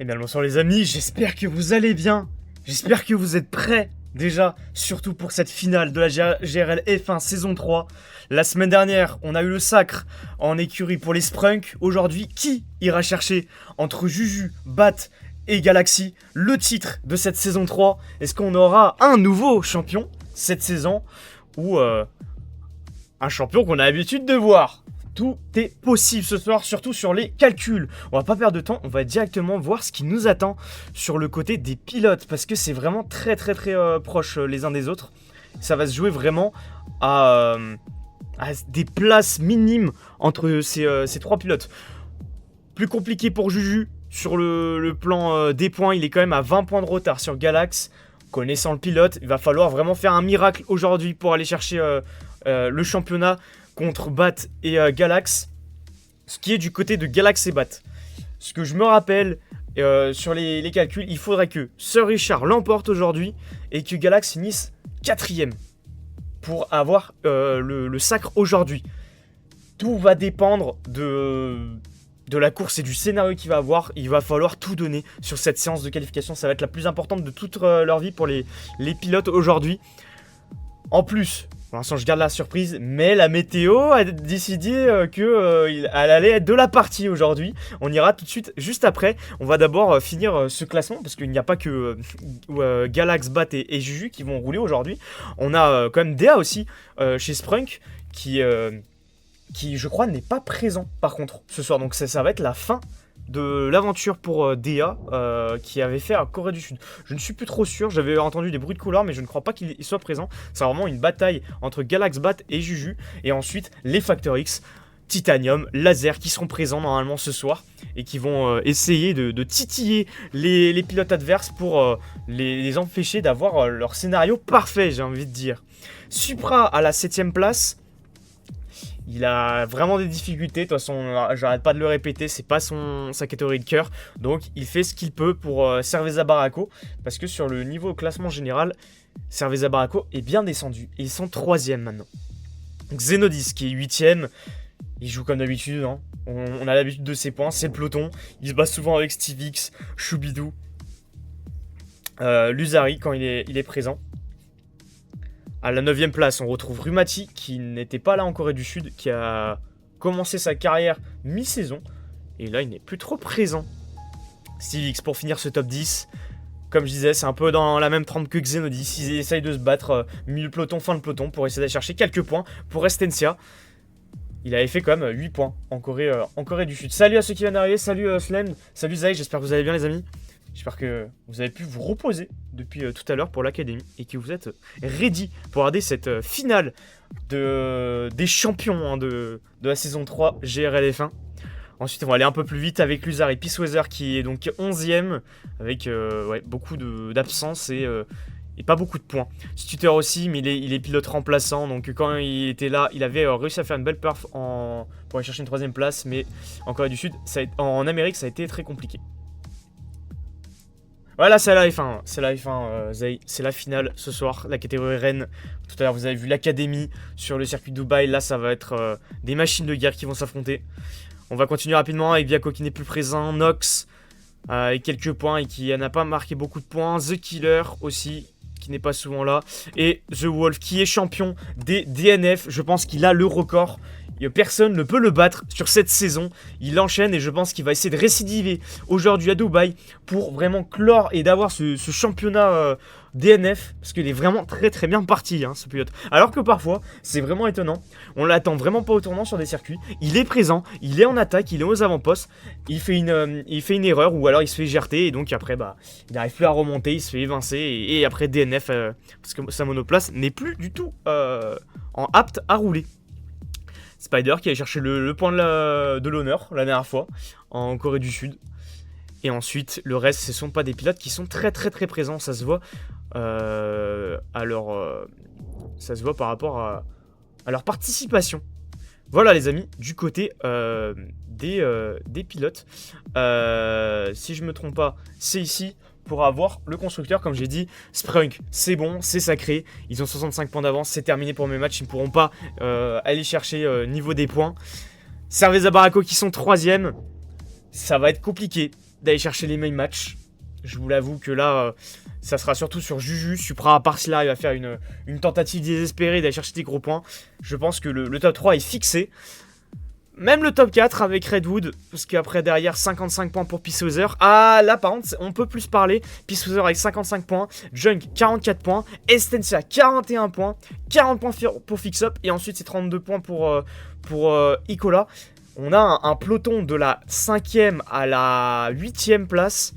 Et bien bonsoir les amis, j'espère que vous allez bien. J'espère que vous êtes prêts déjà, surtout pour cette finale de la GRL F1 saison 3. La semaine dernière, on a eu le sacre en écurie pour les Sprunk. Aujourd'hui, qui ira chercher entre Juju, Bat et Galaxy le titre de cette saison 3? Est-ce qu'on aura un nouveau champion cette saison ou un champion qu'on a l'habitude de voir? Tout est possible ce soir, surtout sur les calculs. On va pas perdre de temps, on va directement voir ce qui nous attend sur le côté des pilotes, parce que c'est vraiment très proche les uns des autres. Ça va se jouer vraiment à des places minimes entre ces trois pilotes. Plus compliqué pour Juju, sur le plan des points, il est quand même à 20 points de retard sur Galax. Connaissant le pilote, il va falloir vraiment faire un miracle aujourd'hui pour aller chercher le championnat contre Bat et Galax, ce qui est du côté de Galax et Bat. Ce que je me rappelle sur les calculs, il faudrait que Sir Richard l'emporte aujourd'hui et que Galax finisse 4ème pour avoir le sacre aujourd'hui. Tout va dépendre de la course et du scénario qu'il va avoir. Il va falloir tout donner sur cette séance de qualification. Ça va être la plus importante de toute leur vie pour les pilotes aujourd'hui. En plus, pour l'instant, je garde la surprise, mais la météo a décidé qu'elle allait être de la partie aujourd'hui. On ira tout de suite, juste après. On va d'abord finir ce classement, parce qu'il n'y a pas que Galax, Bat et Juju qui vont rouler aujourd'hui. On a quand même Dea aussi chez Sprunk, qui je crois n'est pas présent par contre ce soir. Donc ça va être la fin de l'aventure pour Dea qui avait fait à Corée du Sud. Je ne suis plus trop sûr, j'avais entendu des bruits de couloir mais je ne crois pas qu'il soit présent. C'est vraiment une bataille entre Galax, Bat et Juju. Et ensuite les Factor X, Titanium, Laser qui seront présents normalement ce soir et qui vont essayer de titiller les pilotes adverses pour les empêcher d'avoir leur scénario parfait, j'ai envie de dire. Supra à la 7ème place. Il a vraiment des difficultés, de toute façon, j'arrête pas de le répéter, c'est pas sa catégorie de cœur. Donc il fait ce qu'il peut pour Cerveza Barako, parce que sur le niveau classement général, Cerveza Barako est bien descendu. Et ils sont 3ème maintenant. Xenodis qui est 8ème, il joue comme d'habitude, hein. On a l'habitude de ses points, c'est le peloton. Il se bat souvent avec Stevix, Choubidou, Luzari quand il est présent. À la 9ème place, on retrouve Rumati, qui n'était pas là en Corée du Sud, qui a commencé sa carrière mi-saison. Et là, il n'est plus trop présent. Stevix pour finir ce top 10. Comme je disais, c'est un peu dans la même trempe que Xenodis. Ils essayent de se battre milieu peloton, fin de peloton, pour essayer d'aller chercher quelques points pour Estencia. Il avait fait quand même 8 points en Corée du Sud. Salut à ceux qui viennent d'arriver, salut Slem, salut Zay, j'espère que vous allez bien les amis. J'espère que vous avez pu vous reposer depuis tout à l'heure pour l'académie et que vous êtes ready pour regarder cette finale des champions de la saison 3 GRL F1. Ensuite, on va aller un peu plus vite avec Luzar et Peaceweather qui est donc 11ème avec beaucoup d'absence et pas beaucoup de points. Stutter aussi, mais il est pilote remplaçant, donc quand il était là, il avait réussi à faire une belle perf pour aller chercher une 3ème place, mais en Corée du Sud, en Amérique, ça a été très compliqué. Voilà, c'est la F1, Zay. C'est la finale ce soir, la catégorie Rennes. Tout à l'heure, vous avez vu l'académie sur le circuit de Dubaï. Là, ça va être des machines de guerre qui vont s'affronter. On va continuer rapidement avec Viaco qui n'est plus présent. Nox avec quelques points et qui n'a pas marqué beaucoup de points. The Killer aussi, qui n'est pas souvent là. Et The Wolf qui est champion des DNF. Je pense qu'il a le record. Personne ne peut le battre sur cette saison. Il enchaîne et je pense qu'il va essayer de récidiver aujourd'hui à Dubaï pour vraiment clore et d'avoir ce championnat DNF. Parce qu'il est vraiment très bien parti, hein, ce pilote. Alors que parfois, c'est vraiment étonnant. On l'attend vraiment pas au tournant sur des circuits. Il est présent, il est en attaque, il est aux avant-postes. Il fait une erreur ou alors il se fait gerter. Et donc après, il n'arrive plus à remonter, il se fait évincer. Et après DNF, parce que sa monoplace n'est plus du tout apte à rouler. Spider qui a cherché le point de l'honneur la dernière fois en Corée du Sud. Et ensuite, le reste, ce ne sont pas des pilotes qui sont très présents. Ça se voit ça se voit par rapport à leur participation. Voilà les amis, du côté des pilotes. Si je ne me trompe pas, c'est ici. Pour avoir le constructeur, comme j'ai dit, Sprunk, c'est bon, c'est sacré. Ils ont 65 points d'avance, c'est terminé pour mes matchs. Ils ne pourront pas aller chercher niveau des points. Cerveza Barako qui sont 3ème. Ça va être compliqué. d'aller chercher les main matchs. Je vous l'avoue que là, ça sera surtout sur Juju. Supra, à part si là, il va faire une tentative désespérée d'aller chercher des gros points. Je pense que le top 3 est fixé. Même le top 4 avec Redwood, parce qu'après derrière 55 points pour Peacewather. Ah là par contre on peut plus parler. Peacewather avec 55 points, Junk 44 points, Estencia 41 points, 40 points pour Fix Up et ensuite c'est 32 points pour Ikola. On a un peloton de la 5ème à la 8ème place.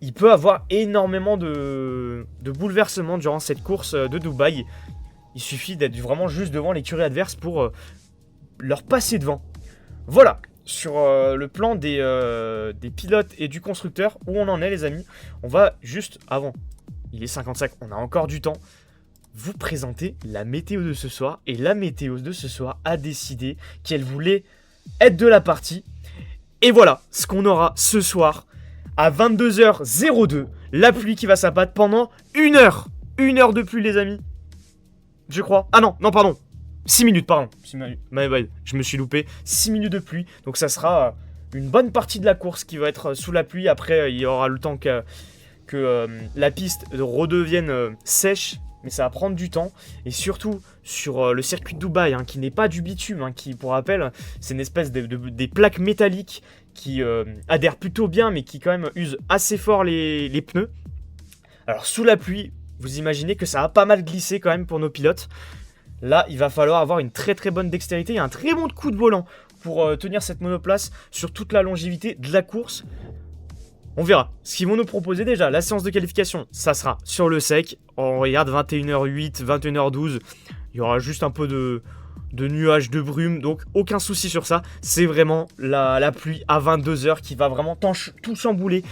Il peut avoir énormément de bouleversements durant cette course de Dubaï. Il suffit d'être vraiment juste devant l'écurie adverse pour leur passer devant. Voilà, sur le plan des pilotes et du constructeur, où on en est les amis. On va juste, avant, il est 55, on a encore du temps, vous présenter la météo de ce soir. Et la météo de ce soir a décidé qu'elle voulait être de la partie. Et voilà, ce qu'on aura ce soir, à 22h02, la pluie qui va s'abattre pendant 1 heure. 1 heure de pluie les amis, je crois. Ah non, non pardon. 6 minutes, pardon. 6 minutes. Je me suis loupé. 6 minutes de pluie. Donc ça sera une bonne partie de la course qui va être sous la pluie. Après, il y aura le temps que la piste redevienne sèche. Mais ça va prendre du temps. Et surtout, sur le circuit de Dubaï, qui n'est pas du bitume, qui, pour rappel, c'est une espèce des plaques métalliques qui adhèrent plutôt bien, mais qui quand même usent assez fort les pneus. Alors, sous la pluie, vous imaginez que ça a pas mal glissé quand même pour nos pilotes. Là, il va falloir avoir une très très bonne dextérité et un très bon coup de volant pour tenir cette monoplace sur toute la longévité de la course. On verra. Ce qu'ils vont nous proposer déjà, la séance de qualification, ça sera sur le sec. On regarde 21h08, 21h12. Il y aura juste un peu de nuages, de brume, donc aucun souci sur ça. C'est vraiment la pluie à 22h qui va vraiment tout chambouler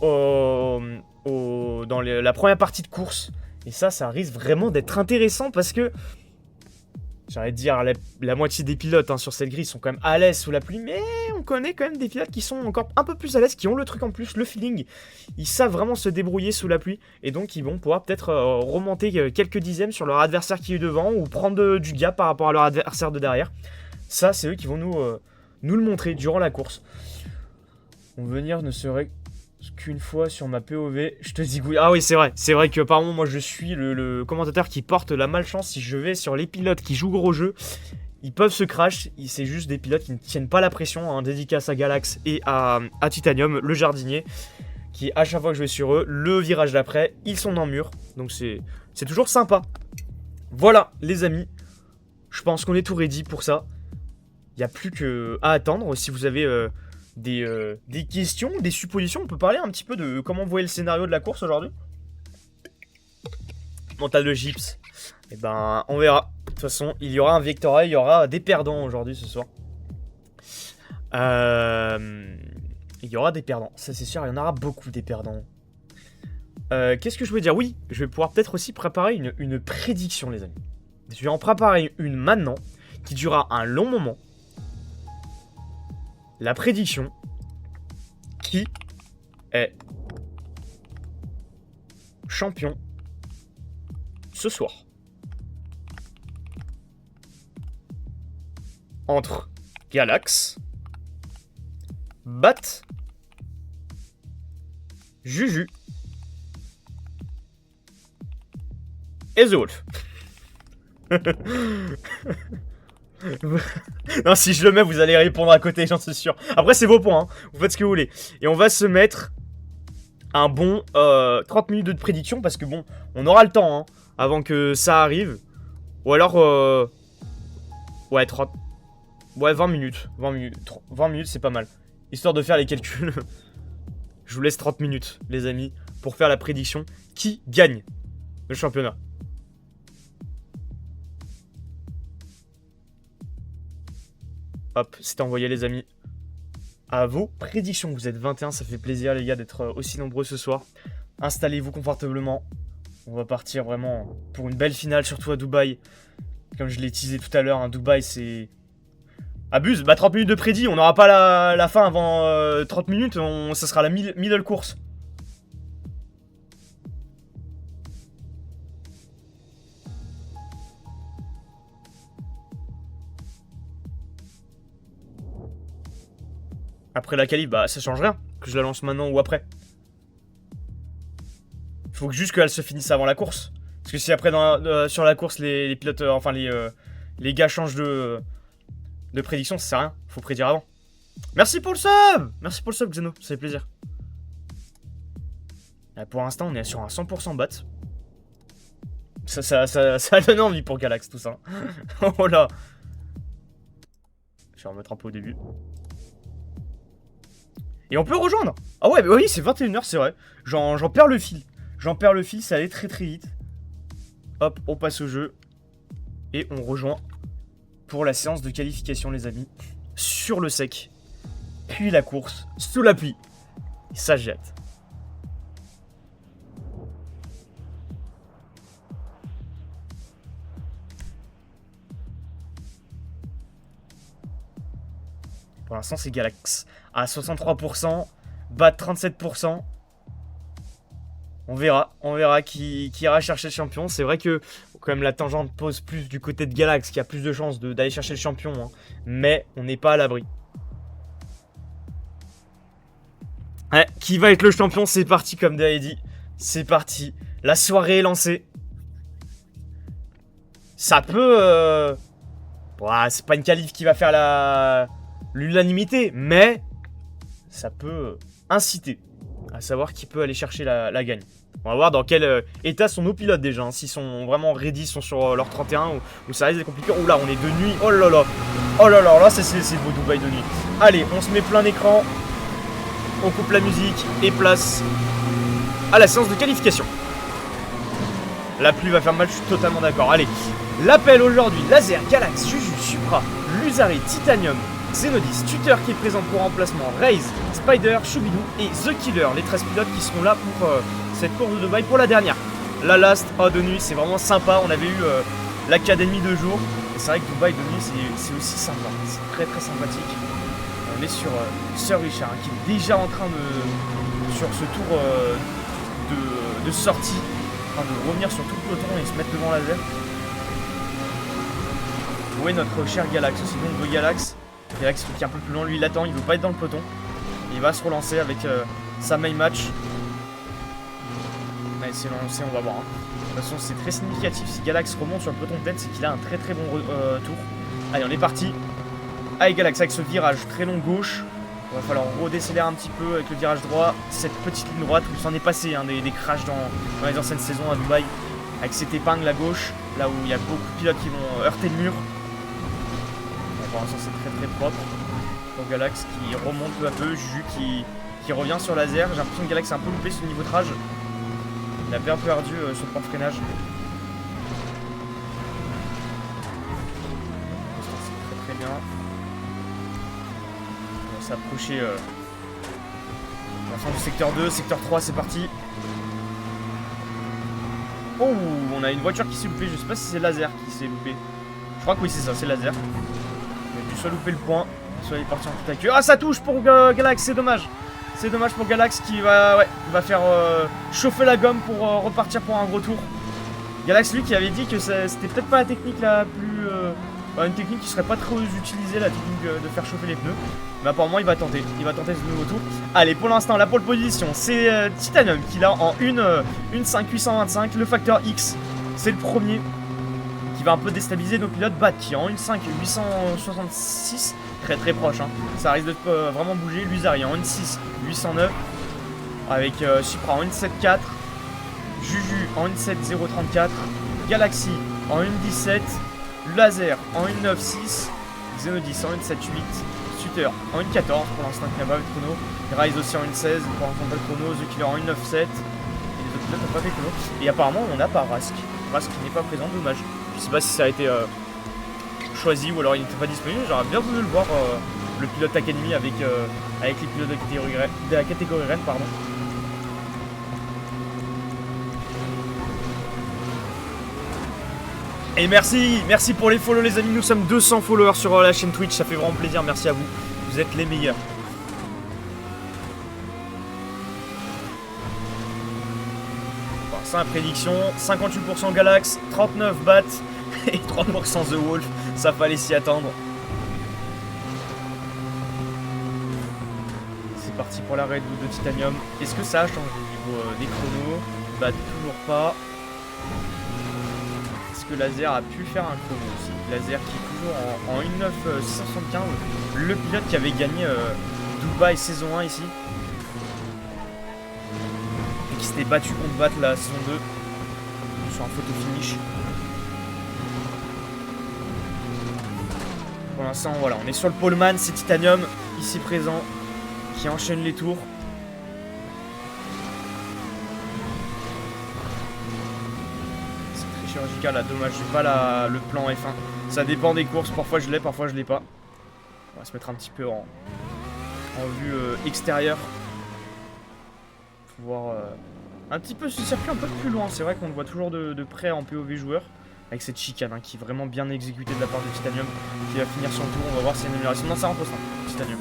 dans la première partie de course. Et ça risque vraiment d'être intéressant parce que j'allais dire, la moitié des pilotes sur cette grille sont quand même à l'aise sous la pluie, mais on connaît quand même des pilotes qui sont encore un peu plus à l'aise, qui ont le truc en plus, le feeling. Ils savent vraiment se débrouiller sous la pluie, et donc ils vont pouvoir peut-être remonter quelques dixièmes sur leur adversaire qui est devant, ou prendre du gap par rapport à leur adversaire de derrière. Ça, c'est eux qui vont nous le montrer durant la course. On va venir ne serait qu'une fois sur ma POV, je te dis oui. Ah oui, c'est vrai que apparemment moi je suis le commentateur qui porte la malchance. Si je vais sur les pilotes qui jouent gros jeu, ils peuvent se crash. C'est juste des pilotes qui ne tiennent pas la pression. Dédicace à Galax et à Titanium, le jardinier, qui à chaque fois que je vais sur eux, le virage d'après, ils sont dans le mur. Donc c'est toujours sympa. Voilà les amis, je pense qu'on est tout ready pour ça. Il n'y a plus qu'à attendre. Si vous avez des questions, des suppositions, on peut parler un petit peu de comment vous voyez le scénario de la course aujourd'hui. Mental de gypse, et ben on verra. De toute façon, il y aura un Vectora, il y aura des perdants aujourd'hui ce soir. Il y aura des perdants, ça c'est sûr, il y en aura beaucoup des perdants. Qu'est-ce que je veux dire? Oui, je vais pouvoir peut-être aussi préparer une prédiction les amis. Je vais en préparer une maintenant, qui durera un long moment. La prédiction, qui est champion ce soir? Entre Galax, Bat, Juju et The Wolf. Non, si je le mets, vous allez répondre à côté, j'en suis sûr. Après, c'est vos points, vous faites ce que vous voulez. Et on va se mettre un bon 30 minutes de prédiction, parce que bon, on aura le temps avant que ça arrive. Ou alors, ouais, 30... Ouais, 20 minutes. 20 minutes, c'est pas mal. Histoire de faire les calculs. Je vous laisse 30 minutes, les amis, pour faire la prédiction. Qui gagne le championnat? Hop, c'est envoyé les amis. À vos prédictions, vous êtes 21, ça fait plaisir les gars d'être aussi nombreux ce soir. Installez-vous confortablement. On va partir vraiment pour une belle finale, surtout à Dubaï. Comme je l'ai teasé tout à l'heure, Dubaï c'est... Abuse, bah 30 minutes de prédit, on n'aura pas la fin avant 30 minutes, ça sera la middle course. Après la qualif, bah ça change rien. que je la lance maintenant ou après. Il faut juste qu'elle se finisse avant la course. Parce que si après sur la course les pilotes, enfin les gars changent de prédiction, ça sert à rien. Faut prédire avant. Merci pour le sub! Merci pour le sub, Xeno, ça fait plaisir. Là, pour l'instant, on est sur un 100% bat. Ça donne envie pour Galax, tout ça. Oh là! Je vais remettre un peu au début. Et on peut rejoindre! Ah ouais, bah oui, c'est 21h, c'est vrai. J'en perds le fil. J'en perds le fil, ça allait très très vite. Hop, on passe au jeu. Et on rejoint pour la séance de qualification, les amis. Sur le sec. Puis la course, sous la pluie. Et ça, j'ai hâte. Pour l'instant, c'est Galax à 63%, Bat 37%. On verra qui ira chercher le champion. C'est vrai que quand même la tangente pose plus du côté de Galax, qui a plus de chances d'aller chercher le champion. Hein. Mais on n'est pas à l'abri. Ouais, qui va être le champion? C'est parti, comme Day dit. C'est parti. La soirée est lancée. Ça peut... Ouais, c'est pas une qualif qui va faire l'unanimité, mais ça peut inciter à savoir qui peut aller chercher la gagne. On va voir dans quel état sont nos pilotes déjà, hein, s'ils sont vraiment ready, sont sur leur 31 ou ça risque d'être compliqué. Oh là, on est de nuit, oh là là, là c'est beau Dubaï de nuit. Allez, on se met plein écran, on coupe la musique et place à la séance de qualification. La pluie va faire mal, je suis totalement d'accord. Allez, l'appel aujourd'hui, Laser, Galax, Juju, Supra, Lusari, Titanium, Xenodis, Tuteur qui est présent pour remplacement, Raze, Spider, Choubidou et The Killer, les 13 pilotes qui seront là pour cette course de Dubaï pour la dernière. La last, de nuit, c'est vraiment sympa, on avait eu l'académie de jour, et c'est vrai que Dubaï de nuit c'est aussi sympa, c'est très très sympathique. On est sur Sir Richard qui est déjà en train sur ce tour de sortie, en train de revenir sur tout le peloton et se mettre devant Laser. Où est notre cher Galax aussi, donc de Galax qui est un peu plus loin, lui il attend, il veut pas être dans le peloton. Il va se relancer avec sa main match. Allez, c'est lancé, on va voir. Hein. De toute façon, c'est très significatif. Si Galax remonte sur le peloton de tête, c'est qu'il a un très très bon tour. Allez, on est parti. Allez, Galax avec ce virage très long gauche. Il va falloir redécélérer un petit peu avec le virage droit. Cette petite ligne droite où il s'en est passé hein, des crashs dans les anciennes saisons à Dubaï. Avec cette épingle à gauche, là où il y a beaucoup de pilotes qui vont heurter le mur. Pour l'instant c'est très très propre. Donc Galax qui remonte peu à peu, Juju qui revient sur Laser. J'ai l'impression que Galax a un peu loupé ce niveautrage. Il a bien perdu sur le point de freinage. C'est très très bien. On va s'approcher la fin du secteur 2, secteur 3 c'est parti. Oh, on a une voiture qui s'est loupée, je sais pas si c'est Laser qui s'est loupé. Je crois que oui c'est ça, c'est Laser. Il a dû soit louper le point, soit il est parti en tout à queue. Ah ça touche pour Galax, c'est dommage. C'est dommage pour Galax qui va faire chauffer la gomme pour repartir pour un gros tour. Galax lui qui avait dit que c'était peut-être pas la technique la plus... une technique qui serait pas trop utilisée, la technique de faire chauffer les pneus. Mais apparemment il va tenter ce nouveau tour. Allez, pour l'instant la pole position c'est Titanium qui l'a en 1.5.825. Le facteur X c'est le premier qui va un peu déstabiliser nos pilotes. Bat qui est en 1.5.866, très très proche hein. Ça risque de vraiment bouger. Lusari en 1.6.809 avec Supra en 1.7.4, Juju en 1.7.034, Galaxy en 1.17, Laser en 1.9.6, Xenodis en 1.7.8, Tuteur en 1.14 pour l'instant qui n'a pas fait de chrono, Rise aussi en 1.16 pour l'instant pas de chrono, The Killer en 1.9.7 et les autres pilotes n'ont pas fait de chrono. Et apparemment on n'a pas Rask qui n'est pas présent, dommage. Je sais pas si ça a été choisi ou alors il n'était pas disponible. J'aurais bien voulu le voir, le pilote Academy avec les pilotes de la catégorie Rennes, pardon. Et merci pour les follow les amis, nous sommes 200 followers sur la chaîne Twitch, ça fait vraiment plaisir, merci à vous, vous êtes les meilleurs. Bon, ça la prédiction, 58% Galax, 39 Bat et 3% The Wolf, ça fallait s'y attendre. C'est parti parti pour la Red Bull de Titanium. Est-ce que ça a changé au niveau des chronos? Bah toujours pas. Est-ce que Laser a pu faire un chrono aussi? Laser qui est toujours en 1.9.675. Le pilote qui avait gagné Dubaï saison 1 ici. Et qui s'était battu contre Bat la saison 2. Sur un photo finish. Pour l'instant, voilà, on est sur le poleman, c'est Titanium, ici présent, qui enchaîne les tours. C'est très chirurgical là, dommage, j'ai pas le plan F1. Ça dépend des courses, parfois je l'ai, parfois je l'ai pas. On va se mettre un petit peu en vue extérieure. Pour voir un petit peu ce circuit un peu plus loin. C'est vrai qu'on le voit toujours de près en POV joueur. Avec cette chicane hein, qui est vraiment bien exécutée de la part de Titanium. Qui va finir son tour, on va voir s'il y a une amélioration. Non, ça rentre au sein, Titanium.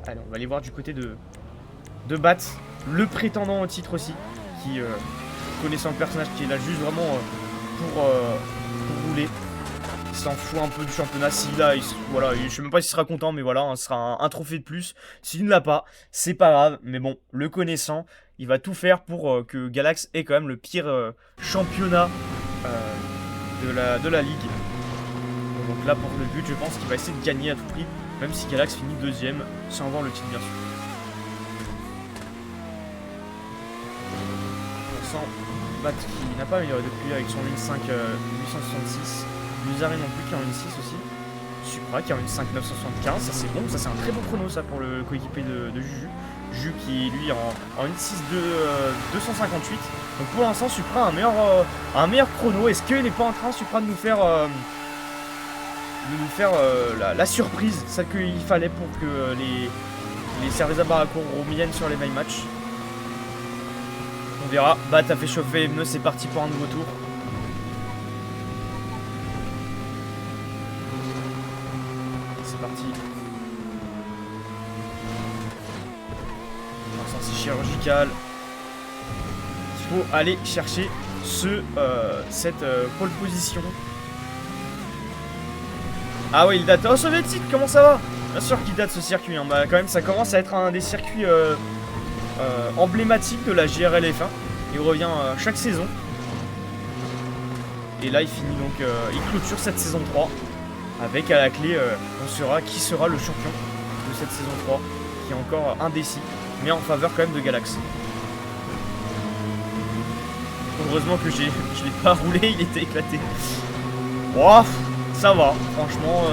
Allez, on va aller voir du côté de Bat, le prétendant au titre aussi. Qui, connaissant le personnage, qui est là juste vraiment pour rouler. Il s'en fout un peu du championnat. S'il l'a, voilà, je sais même pas s'il sera content, mais voilà, ce sera un trophée de plus. S'il ne l'a pas, c'est pas grave. Mais bon, le connaissant, il va tout faire pour que Galax ait quand même le pire championnat de la ligue. Donc là, pour le but, je pense qu'il va essayer de gagner à tout prix, même si Galax finit deuxième, sans avoir le titre, bien sûr. On sent Bat qui n'a pas amélioré depuis avec son 1.5 866. Luzari non plus qui est en 1.6 aussi. Supra qui est en 1.5 975, ça c'est bon, ça c'est un très bon chrono ça pour le coéquipier de Juju. Juju qui lui en 1.6 258. Donc pour l'instant Supra a un meilleur chrono. Est-ce qu'il n'est pas en train Supra de nous faire la surprise, celle qu'il fallait pour que les Cerveza Baracourt reviennent sur les main match? On verra. Bat a fait chauffer les pneus, c'est parti pour un nouveau tour. C'est parti. C'est chirurgical. Il faut aller chercher cette pole position. Ah oui, il date. Oh, soviétique, comment ça va? Bien sûr qu'il date ce circuit. Hein. Bah, quand même, ça commence à être un des circuits emblématiques de la GRL F1. Il revient chaque saison. Et là, il finit donc. Il clôture cette saison 3. Avec à la clé, on saura qui sera le champion de cette saison 3. Qui est encore indécis. Mais en faveur quand même de Galax. Heureusement que je l'ai pas roulé, il était éclaté. Oh, ça va, franchement,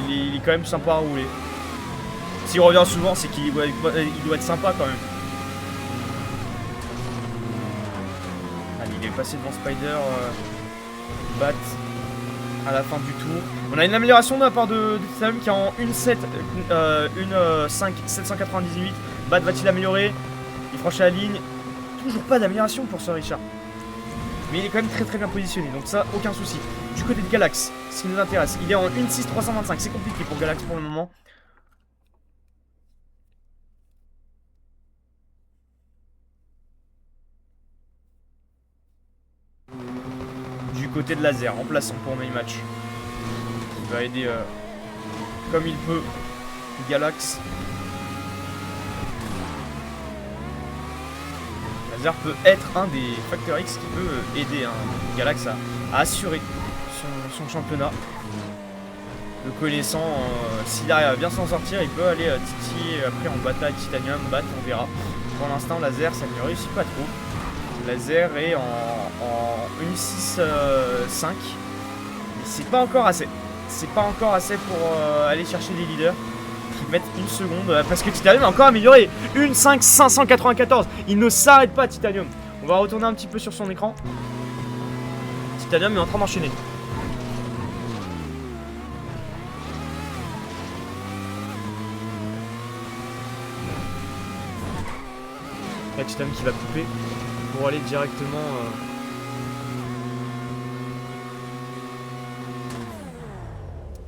il est quand même sympa à rouler. S'il revient souvent, c'est qu'il doit être sympa quand même. Allez, il est passé devant Spider, Bat à la fin du tour. On a une amélioration de la part de Titanium qui est en 1.7, 1.5, 798. Bat va-t-il améliorer? Il franchit la ligne. Toujours pas d'amélioration pour ce Richard. Mais il est quand même très bien positionné, donc ça, aucun souci. Du côté de Galax, ce qui nous intéresse, il est en 1.6 325, c'est compliqué pour Galax pour le moment. Du côté de Laser, remplaçant pour main match. Il va aider comme il peut Galax. Laser peut être un des facteurs X qui peut aider Galax à assurer son championnat. Le connaissant, s'il arrive à bien s'en sortir, il peut aller titiller après en bataille Titanium, Bat, on verra. Pour l'instant, Laser, ça ne réussit pas trop. Laser est en 1.6.5. Mais c'est pas encore assez. C'est pas encore assez pour aller chercher des leaders qui mettent une seconde. Parce que Titanium a encore amélioré. 1.5 594. Il ne s'arrête pas, Titanium. On va retourner un petit peu sur son écran. Titanium est en train d'enchaîner. Là, Titanium qui va couper pour aller directement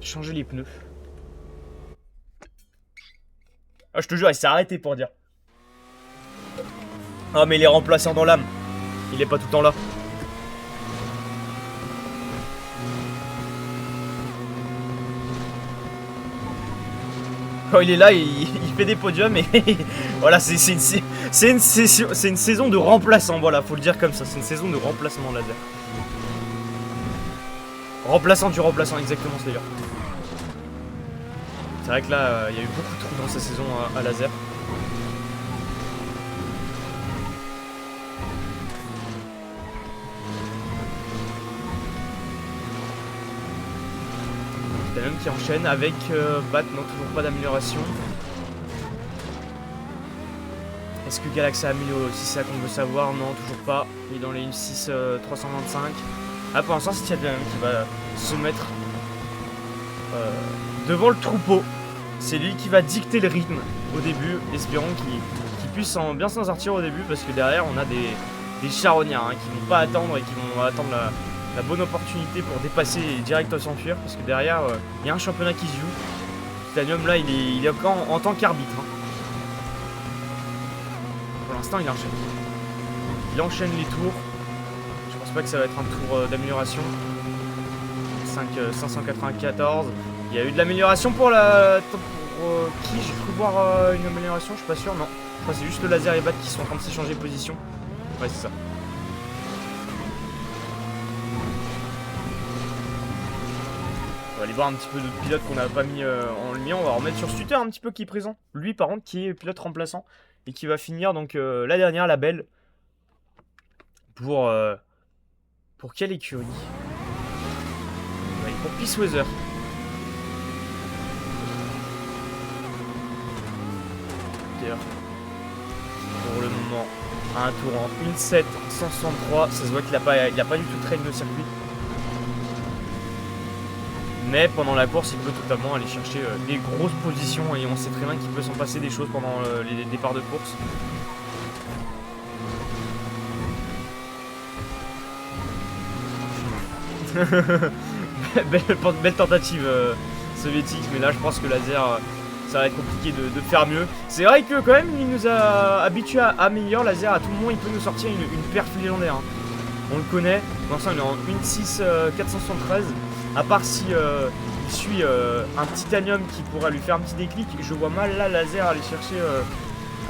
changer les pneus. Ah, je te jure, il s'est arrêté pour dire. Ah, mais il est remplaçant dans l'âme. Il est pas tout le temps là. Quand il est là, il fait des podiums et voilà, c'est une saison de remplaçant, voilà, faut le dire comme ça, c'est une saison de remplacement laser. Remplaçant du remplaçant, exactement, c'est d'ailleurs. C'est vrai que là, il y a eu beaucoup de trous dans sa saison à laser. Même qui enchaîne avec Bat, non, toujours pas d'amélioration. Est-ce que Galax a amélioré aussi? C'est ça qu'on veut savoir. Non, toujours pas. Il est dans les 6 325. Ah, pour l'instant, c'est Tiadam qui va se mettre devant le troupeau. C'est lui qui va dicter le rythme au début. Espérons qu'il puisse bien s'en sortir au début, parce que derrière, on a des charognards qui ne vont pas attendre et qui vont attendre la bonne opportunité pour dépasser et direct s'enfuir, parce que derrière il y a un championnat qui se joue. Titanium là il est encore en tant qu'arbitre. Pour l'instant il enchaîne. Il enchaîne les tours. Je pense pas que ça va être un tour d'amélioration. 594. Il y a eu de l'amélioration pour qui j'ai cru voir une amélioration, je suis pas sûr, non. Je crois que c'est juste le laser et Bat qui sont en train de s'échanger position. Ouais, c'est ça. On va aller voir un petit peu d'autres pilotes qu'on n'a pas mis en lumière. On va remettre sur Stutter un petit peu qui est présent. Lui par contre qui est pilote remplaçant et qui va finir donc la dernière, la belle. Pour quelle écurie? Ouais, pour Peace Weather. Pour le moment, à un tour en 1.7 163, ça se voit qu'il a pas du tout traîné le circuit. Mais pendant la course, il peut totalement aller chercher des grosses positions et on sait très bien qu'il peut s'en passer des choses pendant les départs de course. belle tentative soviétique, mais là je pense que laser ça va être compliqué de faire mieux. C'est vrai que quand même il nous a habitués à meilleur. Laser à tout moment il peut nous sortir une perf légendaire. On le connaît, pour l'instant il est en 1.6 473. À part si il suit un titanium qui pourra lui faire un petit déclic, je vois mal là laser aller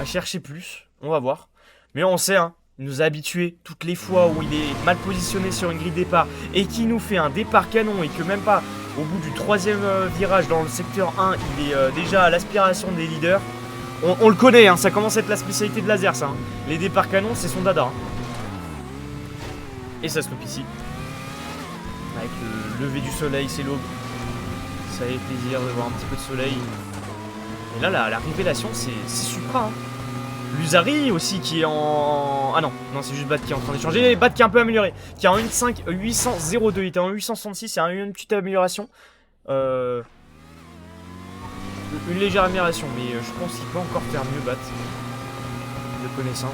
chercher plus. On va voir. Mais on sait, il nous a habitués toutes les fois où il est mal positionné sur une grille de départ et qui nous fait un départ canon et que même pas au bout du 3e virage dans le secteur 1, il est déjà à l'aspiration des leaders. On le connaît, ça commence à être la spécialité de laser ça. Les départs canons, c'est son dada. Et ça se loupe ici. Avec le lever du soleil, c'est l'aube. Ça fait plaisir de voir un petit peu de soleil. Et là, la révélation, c'est Supra. L'Uzari aussi qui est en... Ah non, c'est juste Bat qui est en train d'échanger. Bat qui est un peu amélioré. Qui est en 1.5 802. Il était en 866, il y a eu une petite amélioration. Une légère amélioration, mais je pense qu'il peut encore faire mieux Bat. Le connaissant.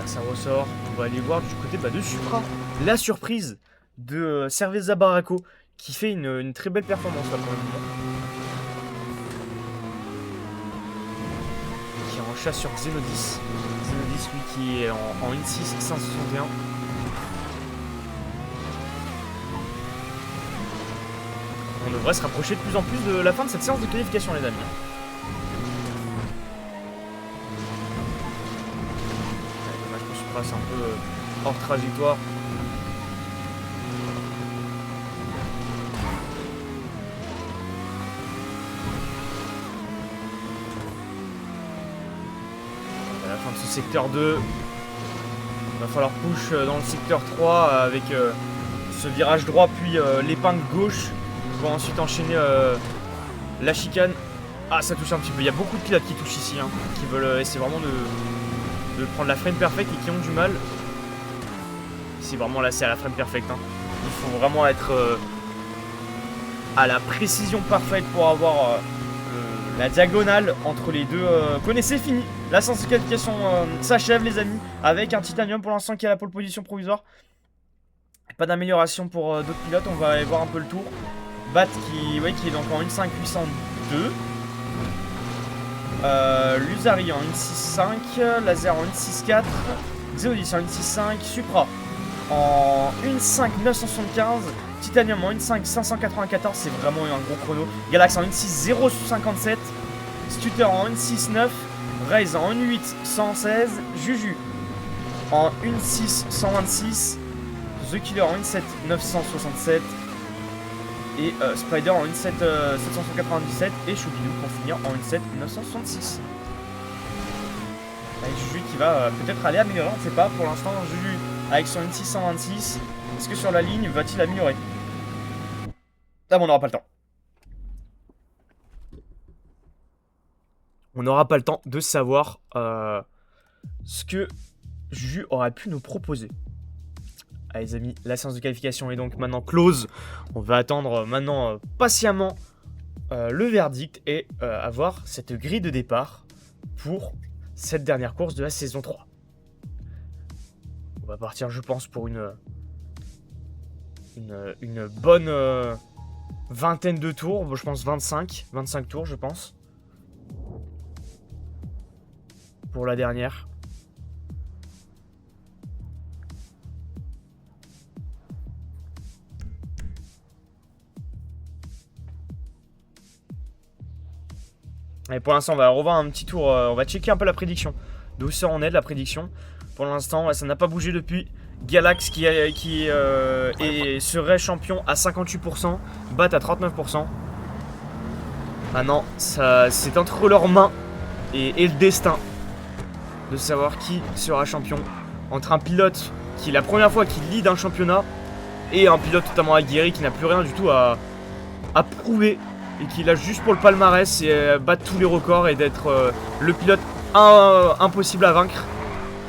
Ça ressort. On va aller voir du côté de Supra. La surprise de Cerveza Barraco qui fait une très belle performance là pour le moment. Qui est en chasse sur Xenodis. Xenodis lui qui est en 1.6 561. On devrait se rapprocher de plus en plus de la fin de cette séance de qualification les amis. C'est un peu hors trajectoire. À la fin de ce secteur 2, il va falloir push dans le secteur 3 avec ce virage droit puis l'épingle gauche pour ensuite enchaîner la chicane. Ah, ça touche un petit peu. Il y a beaucoup de pilotes qui touchent ici, qui veulent essayer vraiment de prendre la frame perfect et qui ont du mal. C'est vraiment là, c'est à la frame perfect. Il faut vraiment être à la précision parfaite pour avoir la diagonale entre les deux. Connaissez, fini. La séance de qualification s'achève les amis, avec un titanium pour l'instant qui est à la pole position provisoire. Pas d'amélioration pour d'autres pilotes, on va aller voir un peu le tour. Bat qui est donc en 1.5 802. L'Uzari en 1.6.5, Laser en 1.6.4, Xeodis en 1.6.5, Supra en 1.5 975. Titanium en 1.5 594, c'est vraiment un gros chrono. Galax en 1.6 057. Stutter en 1.6 9. Raze en 1.8 116. Juju en 1.6 126. The Killer en 1.7 967. Et Spider en 1.7 797. Et Choubidou pour finir en 1.7 966. Avec Juju qui va peut-être aller améliorer, on ne sait pas. Pour l'instant, Juju avec son 1.6 126. Est-ce que sur la ligne, va-t-il améliorer? Ah bon, on n'aura pas le temps. On n'aura pas le temps de savoir ce que Juju aurait pu nous proposer. Allez les amis, la séance de qualification est donc maintenant close. On va attendre maintenant patiemment le verdict et avoir cette grille de départ pour cette dernière course de la saison 3. On va partir, je pense, pour une bonne vingtaine de tours. Je pense 25 tours, je pense. Pour la dernière. Et pour l'instant, on va revoir un petit tour. On va checker un peu la prédiction. D'où ça en est de la prédiction. Pour l'instant, ça n'a pas bougé depuis. Galax qui serait champion à 58%. Bat à 39%. Maintenant, c'est entre leurs mains et le destin de savoir qui sera champion. Entre un pilote qui est la première fois qu'il lead un championnat et un pilote totalement aguerri qui n'a plus rien du tout à prouver et qui l'a juste pour le palmarès et battre tous les records et d'être le pilote impossible à vaincre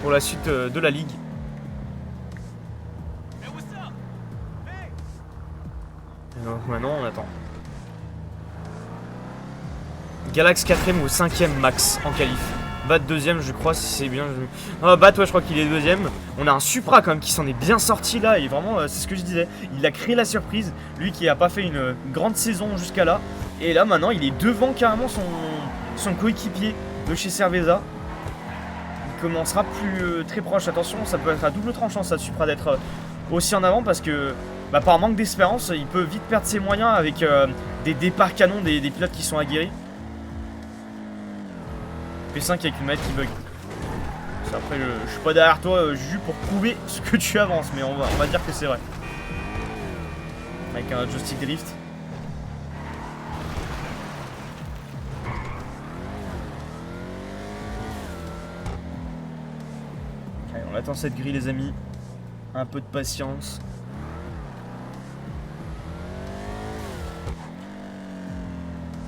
pour la suite de la ligue. Et donc maintenant on attend. Galax 4ème ou 5ème max en qualif. Bat 2ème je crois si c'est bien. Bat ouais je crois qu'il est 2ème. On a un Supra quand même qui s'en est bien sorti là et vraiment c'est ce que je disais. Il a créé la surprise. Lui qui a pas fait une grande saison jusqu'à là. Et là maintenant il est devant carrément son coéquipier de chez Cerveza. Il commencera plus très proche. Attention ça peut être à double tranchant ça Supra d'être aussi en avant parce que par manque d'espérance il peut vite perdre ses moyens avec des départs canons des pilotes qui sont aguerris. P5 avec une manette qui bug. Après je suis pas derrière toi Juju pour prouver ce que tu avances mais on va dire que c'est vrai. Avec un joystick drift. Allez, on attend cette grille les amis. Un peu de patience.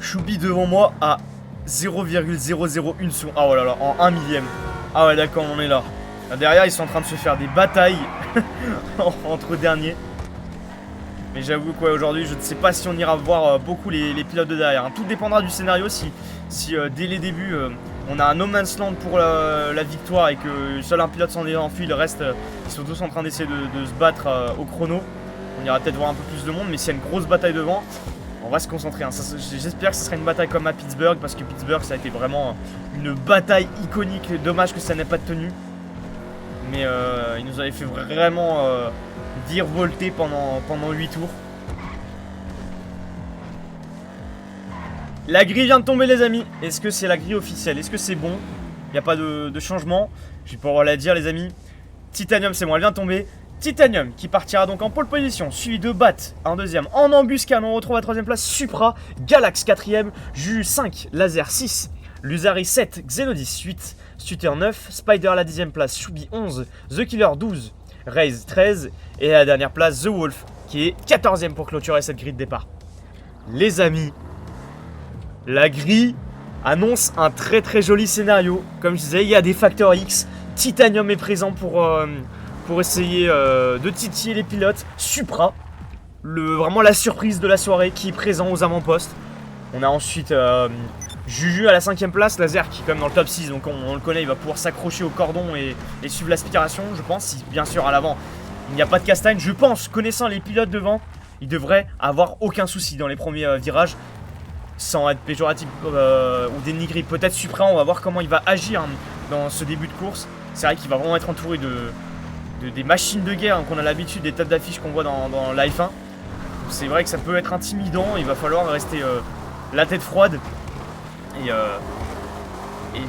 Choubi devant moi à 0,001 seconde. Ah oh là là, en 1 millième. Ah ouais d'accord, on est là. Là derrière ils sont en train de se faire des batailles entre derniers. Mais j'avoue quoi aujourd'hui je ne sais pas si on ira voir beaucoup les pilotes de derrière hein. Tout dépendra du scénario si dès les débuts on a un no man's land pour la victoire et que seul un pilote s'en est enfui, le reste ils sont tous en train d'essayer de se battre au chrono. On ira peut-être voir un peu plus de monde mais s'il y a une grosse bataille devant on va se concentrer hein. J'espère que ce sera une bataille comme à Pittsburgh parce que Pittsburgh ça a été vraiment une bataille iconique. Dommage que ça n'ait pas de tenue. Mais il nous avait fait vraiment virevolter pendant 8 tours. La grille vient de tomber les amis. Est-ce que c'est la grille officielle? Est-ce que c'est bon? Il n'y a pas de changement. Je vais pouvoir la dire les amis. Titanium c'est moi, elle vient de tomber. Titanium qui partira donc en pole position, suivi de Bat en deuxième. En embuscade, on retrouve à troisième place Supra, Galax 4ème, Juju 5, Laser 6, Lusari 7, Xenodis 8, Stutter 9, Spider à la 10ème place, Choubi 11, The Killer 12, Raze 13 et à la dernière place The Wolf qui est 14ème pour clôturer cette grille de départ. Les amis, la grille annonce un très très joli scénario. Comme je disais, il y a des facteurs X. Titanium est présent pour essayer de titiller les pilotes. Supra, vraiment la surprise de la soirée qui est présent aux avant-postes. On a ensuite Juju à la 5ème place, Laser qui est quand même dans le top 6, donc on le connaît, il va pouvoir s'accrocher au cordon et suivre l'aspiration, je pense. Si bien sûr à l'avant il n'y a pas de castagne, je pense, connaissant les pilotes devant, il devrait avoir aucun souci dans les premiers virages. Sans être péjoratif ou dénigré, peut-être Supra, on va voir comment il va agir hein, dans ce début de course. C'est vrai qu'il va vraiment être entouré des machines de guerre hein, qu'on a l'habitude, des têtes d'affiche qu'on voit dans la F1. C'est vrai que ça peut être intimidant, il va falloir rester la tête froide et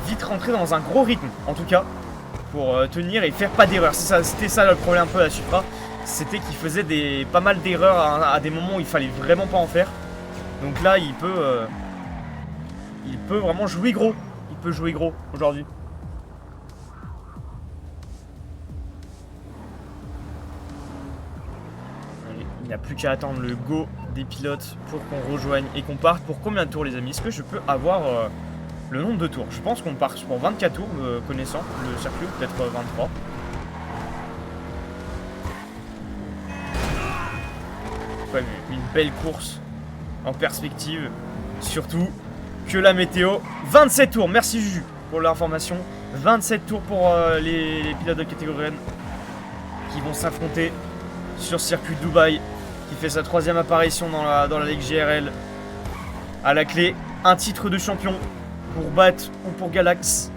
vite rentrer dans un gros rythme en tout cas pour tenir et faire pas d'erreur. C'était ça le problème un peu à la Supra, c'était qu'il faisait pas mal d'erreurs à des moments où il fallait vraiment pas en faire. Donc là il peut vraiment jouer gros, il peut jouer gros aujourd'hui. Il n'y a plus qu'à attendre le go des pilotes pour qu'on rejoigne et qu'on parte pour combien de tours les amis? Est-ce que je peux avoir le nombre de tours? Je pense qu'on part pour 24 tours connaissant le circuit, peut-être 23. Ouais, mais une belle course en perspective, surtout que la météo. 27 tours, merci Juju pour l'information. 27 tours pour les pilotes de catégorie N qui vont s'affronter sur circuit Dubaï, qui fait sa 3e apparition dans la Ligue GRL. À la clé, un titre de champion pour BAT ou pour Galax.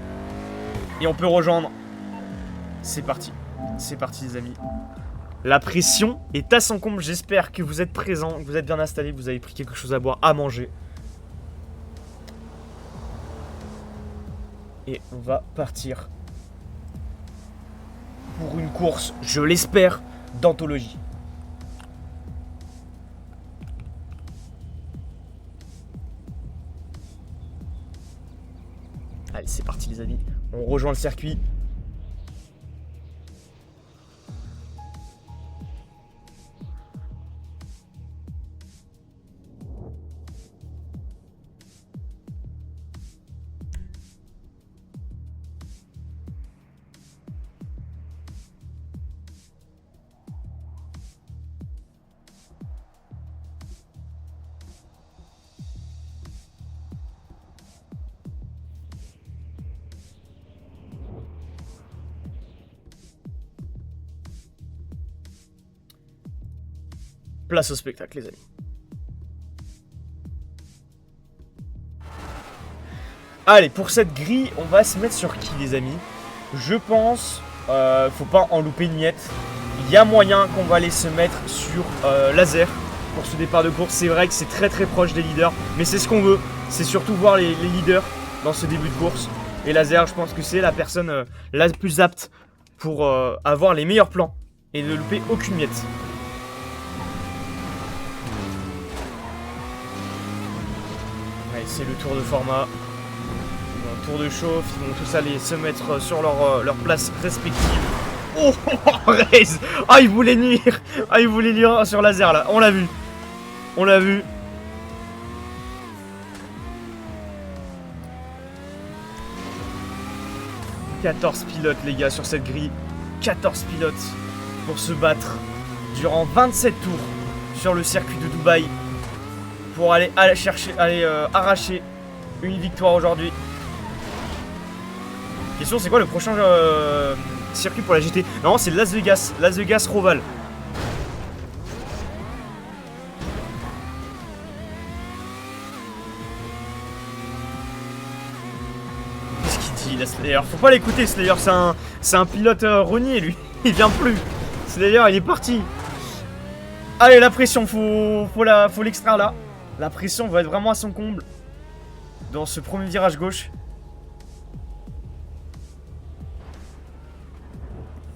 Et on peut rejoindre. C'est parti les amis. La pression est à son comble, j'espère que vous êtes présents, que vous êtes bien installés, que vous avez pris quelque chose à boire, à manger. Et on va partir pour une course, je l'espère, d'anthologie. Allez, c'est parti les amis, on rejoint le circuit. Place au spectacle les amis. Allez, pour cette grille, on va se mettre sur qui les amis? Je pense, faut pas en louper une miette. Il y a moyen qu'on va aller se mettre sur Laser pour ce départ de course. C'est vrai que c'est très très proche des leaders, mais c'est ce qu'on veut. C'est surtout voir les leaders dans ce début de course. Et Laser, je pense que c'est la personne la plus apte pour avoir les meilleurs plans et ne louper aucune miette. C'est le tour de format, un tour de chauffe, ils vont tous aller se mettre sur leur place respective. Oh, Raze! Ah, il voulait nuire! Ah, il voulait nuire sur Laser là, on l'a vu. On l'a vu. « 14 pilotes les gars sur cette grille. 14 pilotes pour se battre durant 27 tours sur le circuit de Dubaï. Pour aller arracher une victoire aujourd'hui. Question, c'est quoi le prochain circuit pour la GT? Non, c'est Las Vegas. Las Vegas Roval. Qu'est-ce qu'il dit là, Slayer? Faut pas l'écouter, Slayer. C'est un pilote renié, lui. Il vient plus. Slayer, il est parti. Allez, la pression, faut l'extraire là. La pression va être vraiment à son comble dans ce premier virage gauche.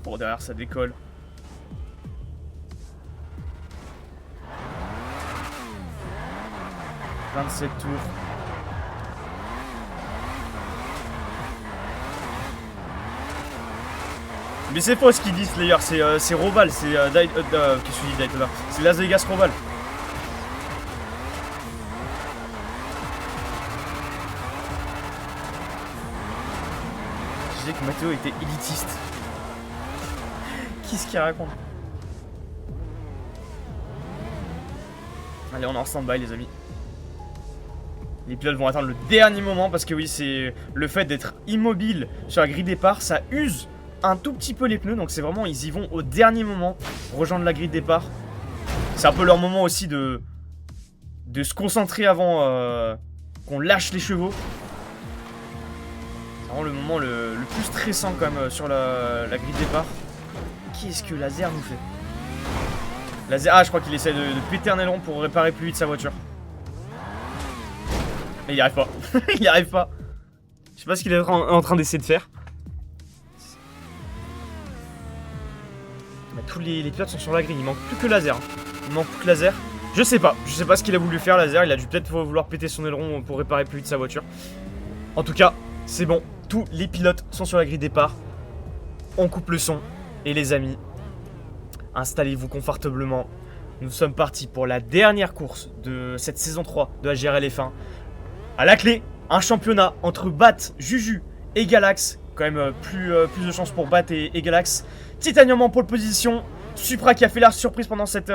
Bon, derrière ça décolle. « 27 tours. » Mais c'est faux ce qu'ils disent Slayer, c'est Roval, c'est qu'est-ce que je dis Daytona, c'est Las Vegas Roval. Je disais que Matteo était élitiste. Qu'est-ce qu'il raconte? Allez, on est en stand-by les amis. Les pilotes vont attendre le dernier moment parce que oui, c'est le fait d'être immobile sur la grille départ, ça use un tout petit peu les pneus, donc c'est vraiment, ils y vont au dernier moment, rejoindre la grille de départ. C'est un peu leur moment aussi de se concentrer avant qu'on lâche les chevaux. C'est vraiment le moment le plus stressant quand même sur la grille de départ. qu'est-ce que Laser nous fait? Laser, ah je crois qu'il essaie de péter un aileron pour réparer plus vite sa voiture. Mais il n'y arrive pas. Il n'y arrive pas. Je sais pas ce qu'il est en train d'essayer de faire. Mais tous les pilotes sont sur la grille, il manque plus que Laser. Il manque plus que Laser. Je sais pas ce qu'il a voulu faire Laser, il a dû peut-être vouloir péter son aileron pour réparer plus vite sa voiture. En tout cas, c'est bon, tous les pilotes sont sur la grille départ. On coupe le son. Et les amis, installez-vous confortablement. Nous sommes partis pour la dernière course de cette saison 3 de la GRL F1. À la clé, un championnat entre Bat, Juju et Galax. Quand même plus de chance pour Bat et Galax. Titanium en pole position. Supra qui a fait la surprise pendant cette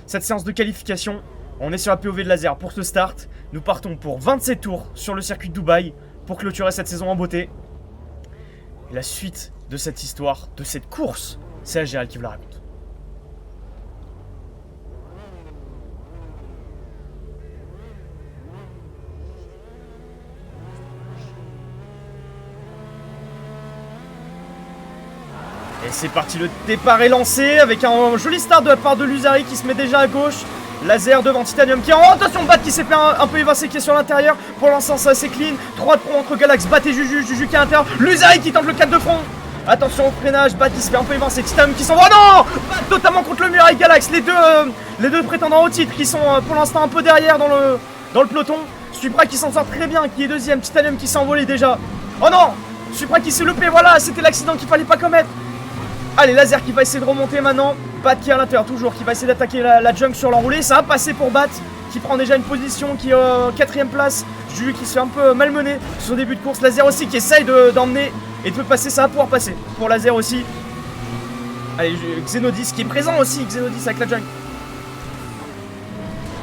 séance de qualification. On est sur la POV de Laser pour ce start. Nous partons pour 27 tours sur le circuit de Dubaï pour clôturer cette saison en beauté. Et la suite de cette histoire, de cette course, c'est la GRL qui vous la raconte. Et c'est parti, le départ est lancé avec un joli start de la part de Lusari qui se met déjà à gauche. Laser devant Titanium qui est en attention, Bat qui s'est fait un peu évincer, qui est sur l'intérieur. Pour l'instant c'est assez clean, 3 de front entre Galax, Bat et Juju, Juju qui est à l'intérieur. Lusari qui tente le 4 de front. Attention au freinage, Bat qui se fait un peu évincer, Titanium qui s'envoie. Non, Bat totalement contre le mur avec Galax, les deux prétendants au titre qui sont pour l'instant un peu derrière dans le peloton. Supra qui s'en sort très bien, qui est deuxième, Titanium qui s'est envolé déjà. Oh non, Supra qui s'est loupé, voilà, c'était l'accident qu'il fallait pas commettre. Allez, Laser qui va essayer de remonter maintenant. Bat qui est à l'intérieur toujours, qui va essayer d'attaquer la junk sur l'enroulé. Ça a passé pour Bat, qui prend déjà une position, qui est 4ème place. Juju qui se fait un peu malmener sur le début de course. Laser aussi qui essaye d'emmener et de passer, ça va pouvoir passer. Pour Laser aussi. Allez, Xenodis qui est présent aussi, Xenodis avec la junk.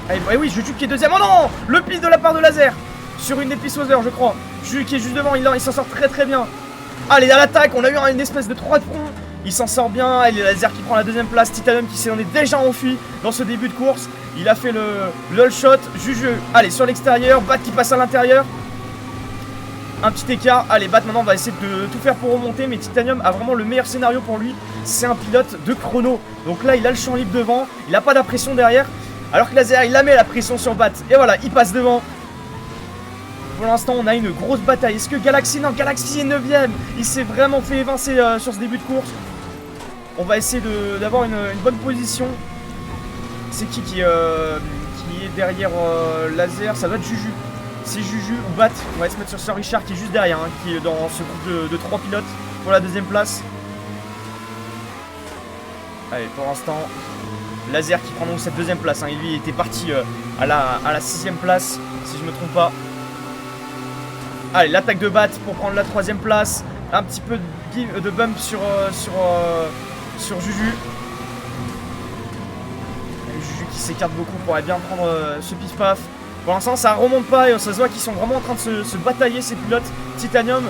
Allez, bah oui, Juju qui est deuxième. Oh non, le pile de la part de Laser. Sur une des pissoiseurs, je crois. Juju qui est juste devant, il s'en sort très bien. Allez, à l'attaque, on a eu une espèce de 3 de front. Il s'en sort bien, et Laser qui prend la deuxième place, Titanium qui s'en est déjà enfui dans ce début de course. Il a fait le all shot, Juju, allez sur l'extérieur, Bat qui passe à l'intérieur. Un petit écart, allez Bat maintenant va essayer de tout faire pour remonter, mais Titanium a vraiment le meilleur scénario pour lui. C'est un pilote de chrono, donc là il a le champ libre devant, il n'a pas la pression derrière. Alors que Laser il la met la pression sur Bat, et voilà, il passe devant. Pour l'instant on a une grosse bataille. Est-ce que Galaxy, non, Galaxy est 9ème. Il s'est vraiment fait évincer sur ce début de course. On va essayer d'avoir une bonne position. C'est qui est derrière Laser? Ça doit être Juju. C'est Juju ou Bat. On va se mettre sur Sir Richard qui est juste derrière, hein, qui est dans ce groupe de 3 pilotes pour la deuxième place. Allez, pour l'instant Laser qui prend donc cette deuxième place, hein. Et lui il était parti à la 6ème place si je me trompe pas. Allez, l'attaque de Bat pour prendre la 3ème place. Un petit peu de bump sur Juju. Allez, Juju qui s'écarte beaucoup pour aller bien prendre ce pif-paf. Pour l'instant ça remonte pas et ça se voit qu'ils sont vraiment en train de se batailler ces pilotes. Titanium,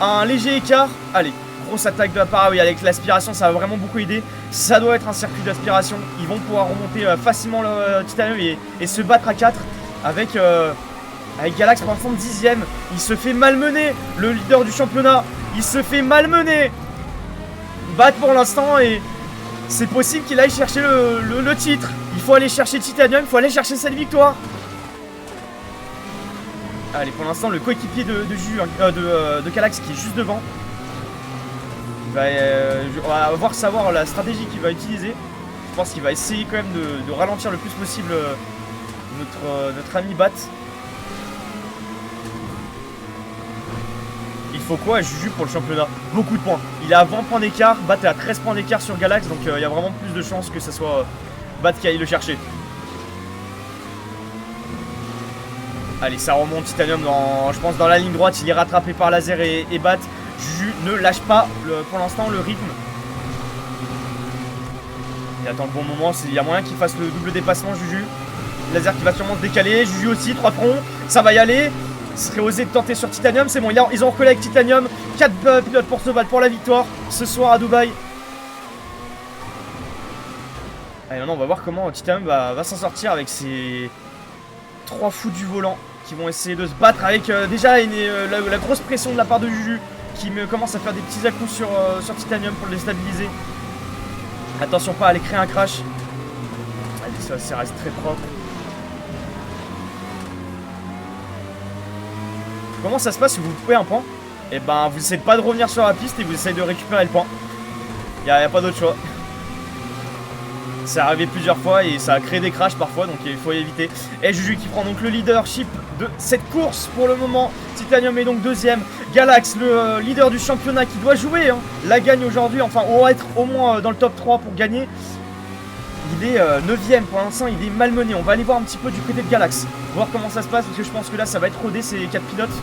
un léger écart. Allez, grosse attaque de la part. Ah oui, avec l'aspiration ça va vraiment beaucoup aider. Ça doit être un circuit d'aspiration. Ils vont pouvoir remonter facilement le Titanium et se battre à 4 avec Galax pour l'instant 10ème. Il se fait malmener, le leader du championnat. Il se fait malmener. Bat pour l'instant et c'est possible qu'il aille chercher le titre. Il faut aller chercher Titanium, il faut aller chercher cette victoire. Allez, pour l'instant le coéquipier de Galax qui est juste devant. On va savoir la stratégie qu'il va utiliser. Je pense qu'il va essayer quand même de ralentir le plus possible notre ami Bat. Il faut quoi à Juju pour le championnat? Beaucoup de points. Il est à 20 points d'écart, Bat est à 13 points d'écart sur Galax, donc il y a vraiment plus de chances que ce soit Bat qui aille le chercher. Allez, ça remonte, Titanium je pense dans la ligne droite, il est rattrapé par Laser et Bat. Juju ne lâche pas pour l'instant le rythme. Il attend le bon moment, il y a moyen qu'il fasse le double dépassement Juju. Laser qui va sûrement se décaler, Juju aussi, 3 fronts, ça va y aller. Il serait osé de tenter sur Titanium, c'est bon, ils ont recollé avec Titanium. 4 pilotes pour se battre pour la victoire ce soir à Dubaï. Allez, maintenant on va voir comment Titanium va s'en sortir avec ses 3 fous du volant qui vont essayer de se battre avec déjà la grosse pression de la part de Juju qui commence à faire des petits à-coups sur Titanium pour le déstabiliser. Attention pas à aller créer un crash. Allez, ça reste très propre. Comment ça se passe si vous coupez un point? Et ben vous essayez pas de revenir sur la piste et vous essayez de récupérer le point. Y a pas d'autre choix. C'est arrivé plusieurs fois et ça a créé des crashs parfois, donc il faut éviter. Et Juju qui prend donc le leadership de cette course pour le moment. Titanium est donc deuxième. Galax, le leader du championnat qui doit jouer, hein, la gagne aujourd'hui, enfin on va être au moins dans le top 3 pour gagner. Il est 9ème pour l'instant, il est malmené. On va aller voir un petit peu du côté de Galax, voir comment ça se passe, parce que je pense que là ça va être rodé ces 4 pilotes.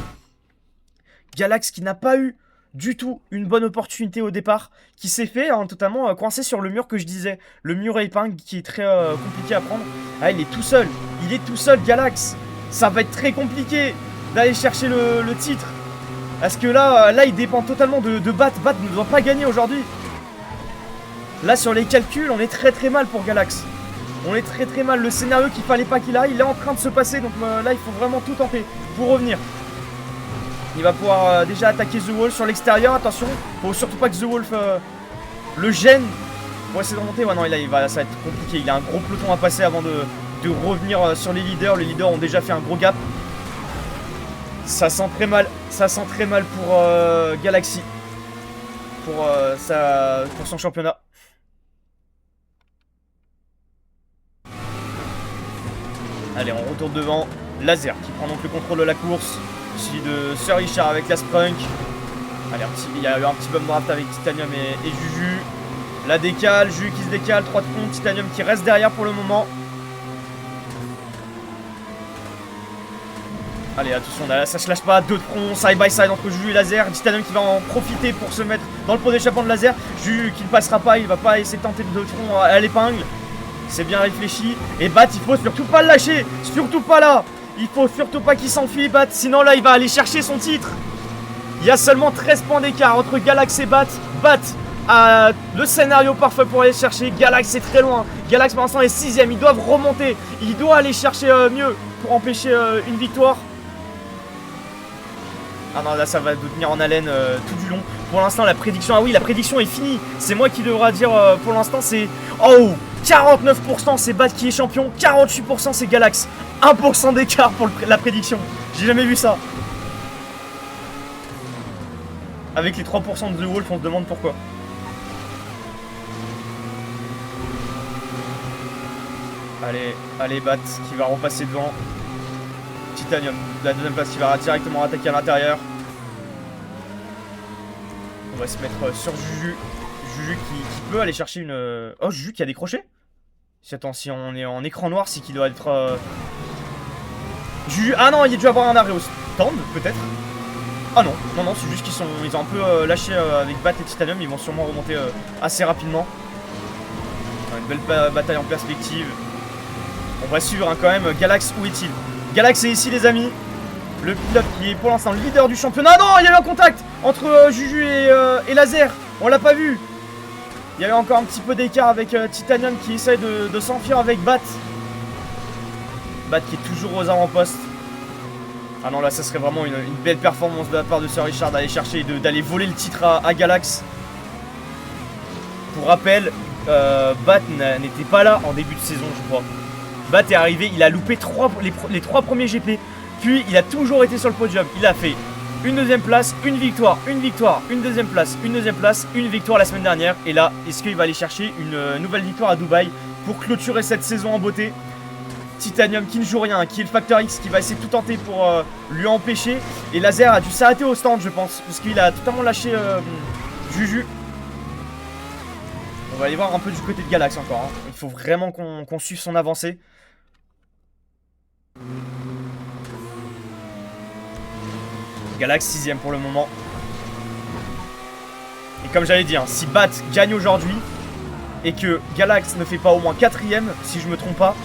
Galax qui n'a pas eu du tout une bonne opportunité au départ, qui s'est fait hein, totalement coincé sur le mur que je disais, le mur à épingle qui est très compliqué à prendre. Ah, il est tout seul Galax, ça va être très compliqué d'aller chercher le titre, parce que là il dépend totalement de Bat. Bat ne doit pas gagner aujourd'hui. Là sur les calculs on est très mal pour Galax, on est très mal. Le scénario qu'il fallait pas qu'il aille, il est en train de se passer, donc là il faut vraiment tout tenter pour revenir. Il va pouvoir déjà attaquer The Wolf sur l'extérieur. Attention, faut surtout pas que The Wolf le gêne pour essayer de remonter. Ouais, non, ça va être compliqué. Il a un gros peloton à passer avant de revenir sur les leaders. Les leaders ont déjà fait un gros gap. Ça sent très mal. Ça sent très mal pour Galaxy. Pour son championnat. Allez, on retourne devant. Laser qui prend donc le contrôle de la course. Ici de Sir Richard avec la Sprunk. Allez, il y a eu un petit bum draft avec Titanium et Juju. La décale, Juju qui se décale, 3 de front, Titanium qui reste derrière pour le moment. Allez, attention, ça se lâche pas, 2 de front, side by side entre Juju et Laser. Titanium qui va en profiter pour se mettre dans le pot d'échappement de Laser. Juju qui ne passera pas, il va pas essayer de tenter de front à l'épingle. C'est bien réfléchi. Et Bat, il faut surtout pas le lâcher, surtout pas là. Il faut surtout pas qu'il s'enfuit, Bat, sinon là il va aller chercher son titre. Il y a seulement 13 points d'écart entre Galax et Bat. Bat a le scénario parfait pour aller chercher. Galax est très loin. Galax pour l'instant est 6ème. Ils doivent remonter. Il doit aller chercher mieux pour empêcher une victoire. Ah non, là ça va tenir en haleine tout du long. Pour l'instant la prédiction, ah oui la prédiction est finie. C'est moi qui devra dire pour l'instant c'est... Oh, 49% c'est Bat qui est champion, 48% c'est Galax. 1% d'écart pour la prédiction. J'ai jamais vu ça. Avec les 3% de The Wolf, on se demande pourquoi. Allez, Bat qui va repasser devant. Titanium, la deuxième place qui va directement attaquer à l'intérieur. On va se mettre sur Juju. Juju qui peut aller chercher une... Oh, Juju qui a décroché. Attends, si on est en écran noir, c'est qu'il doit être... Juju... Ah non, il a dû avoir un arrêt au stand, peut-être. Ah non, c'est juste ils ont un peu lâché avec Bat et Titanium. Ils vont sûrement remonter assez rapidement. Une belle bataille en perspective. On va suivre hein, quand même. Galax, où est-il? Galax est ici les amis. Le pilote qui est pour l'instant le leader du championnat. Non, il y a eu un contact entre Juju et Laser. On l'a pas vu. Il y a eu encore un petit peu d'écart avec Titanium qui essaye de s'enfuir avec Bat. Bat qui est toujours aux avant-postes. Ah non, là ça serait vraiment une belle performance de la part de Sir Richard d'aller chercher, d'aller voler le titre à Galax. Pour rappel, Bat n'était pas là en début de saison je crois. Bat est arrivé, il a loupé les 3 premiers GP. Puis il a toujours été sur le podium. Il a fait une deuxième place, une victoire, une deuxième place, une victoire la semaine dernière. Et là, est-ce qu'il va aller chercher une nouvelle victoire à Dubaï pour clôturer cette saison en beauté? Titanium qui ne joue rien, qui est le facteur X, qui va essayer de tout tenter pour lui empêcher. Et Laser a dû s'arrêter au stand je pense, parce qu'il a totalement lâché Juju. On va aller voir un peu du côté de Galax encore hein. Il faut vraiment qu'on suive son avancée. Galax 6ème pour le moment. Et comme j'avais dit, hein, si Bat gagne aujourd'hui et que Galax ne fait pas au moins 4ème, si je me trompe pas,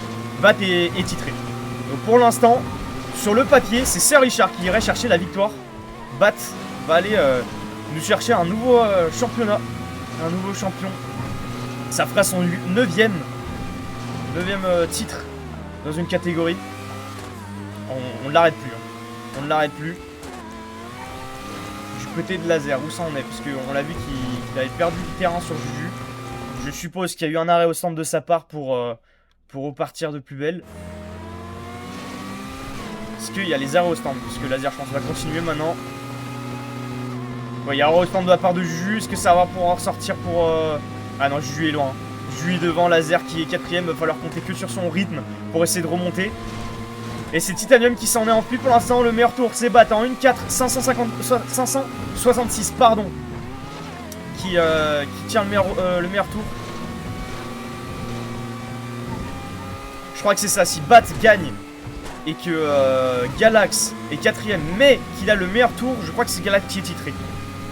Bat est titré. Donc pour l'instant, sur le papier, c'est Sir Richard qui irait chercher la victoire. Bat va aller nous chercher un nouveau championnat, un nouveau champion. Ça fera son 9ème titre dans une catégorie. On ne l'arrête plus. Hein. On ne l'arrête plus. Du côté de Laser, où ça en est? Parce qu'on l'a vu qu'il avait perdu du terrain sur Juju. Je suppose qu'il y a eu un arrêt au stand de sa part pour repartir de plus belle. Est-ce qu'il y a les arrêts au stand? Parce que laser, je pense, va continuer maintenant. Ouais, il y a un arrêt au stand de la part de Juju. Est-ce que ça va pouvoir ressortir pour... Ah non, Juju est loin. Juju est devant, laser qui est 4ème. Va falloir compter que sur son rythme pour essayer de remonter. Et c'est Titanium qui s'en est enfui pour l'instant. Le meilleur tour, c'est Bat en 1-4, 566, pardon. Qui tient le meilleur tour. Je crois que c'est ça. Si Bat gagne et que Galax est 4ème, mais qu'il a le meilleur tour, je crois que c'est Galax qui est titré.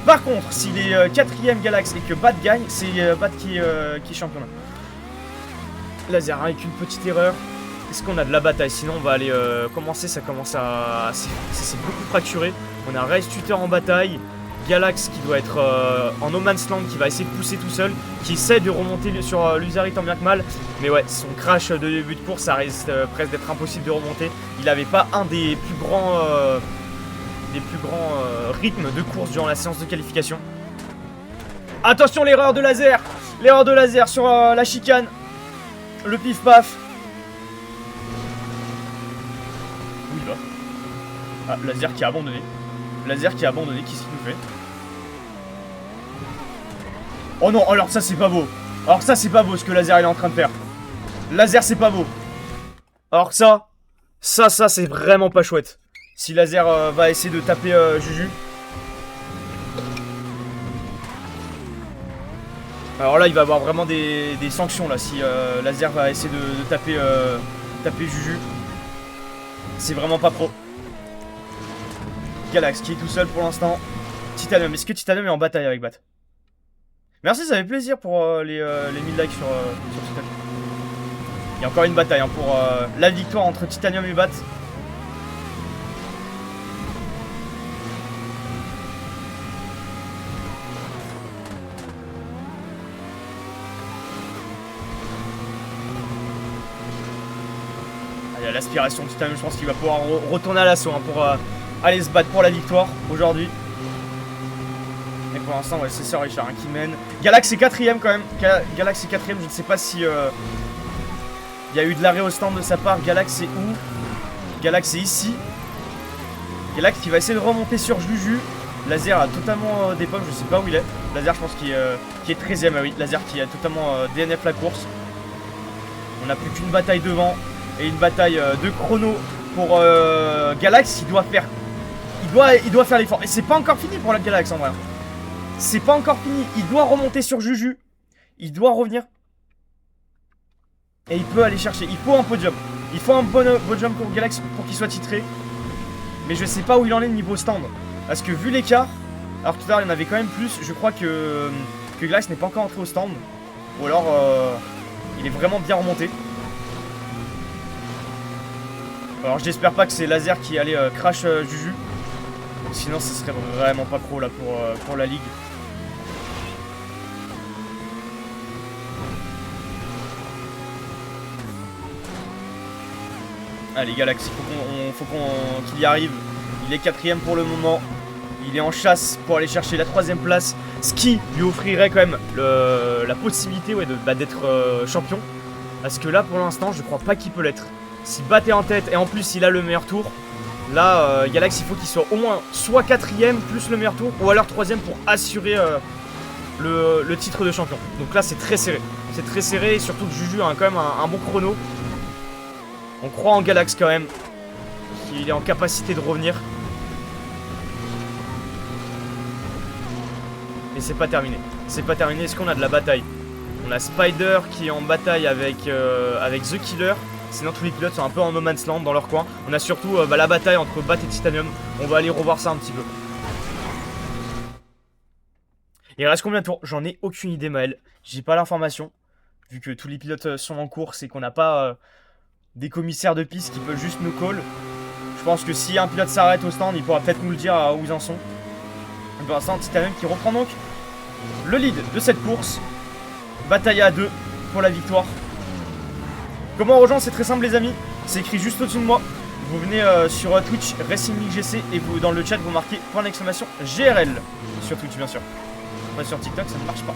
Par contre, s'il est 4ème Galax et que Bat gagne, c'est Bat qui est champion. Laser avec une petite erreur. Est-ce qu'on a de la bataille? Sinon on va aller commencer, ça commence à... C'est beaucoup fracturé. On a Race Tutor en bataille, Galax qui doit être en no man's land, qui va essayer de pousser tout seul, qui essaie de remonter sur Luzarit tant bien que mal. Mais ouais, son crash de début de course, ça risque presque d'être impossible de remonter. Il n'avait pas un des plus grands rythmes de course durant la séance de qualification. Attention, l'erreur de laser! L'erreur de laser sur la chicane. Le pif-paf. Où il va? Ah, laser qui a abandonné. Laser qui a abandonné, qu'est-ce qu'il nous fait? Oh non, alors ça c'est pas beau. Alors ça c'est pas beau ce que laser il est en train de faire. Laser c'est pas beau. Alors ça c'est vraiment pas chouette. Si laser va essayer de taper Juju. Alors là il va avoir vraiment des sanctions là si laser va essayer de taper Juju. C'est vraiment pas pro. Galax qui est tout seul pour l'instant. Titanium, est-ce que Titanium est en bataille avec Bat? Merci, ça fait plaisir pour les 1000 likes sur Titanium. Il y a encore une bataille hein, pour la victoire entre Titanium et Bat. Allez, l'aspiration de Titanium, je pense qu'il va pouvoir retourner à l'assaut hein, pour aller se battre pour la victoire aujourd'hui. Et pour l'instant, ouais, c'est ça Richard hein, qui mène. Galax est 4ème quand même. Galax est 4ème, je ne sais pas si il y a eu de l'arrêt au stand de sa part. Galax est où? Galax est ici. Galax qui va essayer de remonter sur Juju. Laser a totalement des pommes, je sais pas où il est. Laser, je pense qu'il est 13ème, ah oui. Laser qui a totalement DNF la course. On n'a plus qu'une bataille devant. Et une bataille de chrono pour Galax qui doit faire... Il doit faire l'effort. Et c'est pas encore fini pour la Galax en vrai. C'est pas encore fini. Il doit remonter sur Juju. Il doit revenir. Et il peut aller chercher. Il faut un podium. Il faut un bon podium pour Galax pour qu'il soit titré. Mais je sais pas où il en est niveau stand. Parce que vu l'écart, alors tout à l'heure il y en avait quand même plus. Je crois que Galax n'est pas encore entré au stand. Ou alors il est vraiment bien remonté. Alors j'espère pas que c'est Laser qui allait crash Juju. Sinon ce serait vraiment pas pro là pour la ligue. Allez Galaxy, faut qu'il y arrive. Il est 4ème pour le moment. Il est en chasse pour aller chercher la 3ème place. Ce qui lui offrirait quand même la possibilité ouais, d'être champion. Parce que là pour l'instant je crois pas qu'il peut l'être. Si Bat est en tête et en plus il a le meilleur tour, là Galax il faut qu'il soit au moins soit 4ème plus le meilleur tour ou alors 3ème pour assurer le titre de champion. Donc là c'est très serré. C'est très serré et surtout que Juju a quand même un bon chrono. On croit en Galax quand même. Qu'il est en capacité de revenir. Et c'est pas terminé. C'est pas terminé. Est-ce qu'on a de la bataille? On a Spider qui est en bataille avec The Killer. Sinon tous les pilotes sont un peu en no man's land dans leur coin. On a surtout la bataille entre Bat et Titanium. On va aller revoir ça un petit peu. Il reste combien de tours? J'en ai aucune idée Maël. J'ai pas l'information. Vu que tous les pilotes sont en course et qu'on n'a pas des commissaires de piste qui peuvent juste nous call. Je pense que si un pilote s'arrête au stand, il pourra peut-être nous le dire où ils en sont. Pour l'instant Titanium qui reprend donc le lead de cette course. Bataille à 2 pour la victoire. Comment on rejoint? C'est très simple les amis, c'est écrit juste au-dessus de moi. Vous venez sur Twitch Racing League GC et vous, dans le chat vous marquez .! GRL sur Twitch bien sûr. Moi sur TikTok ça ne marche pas.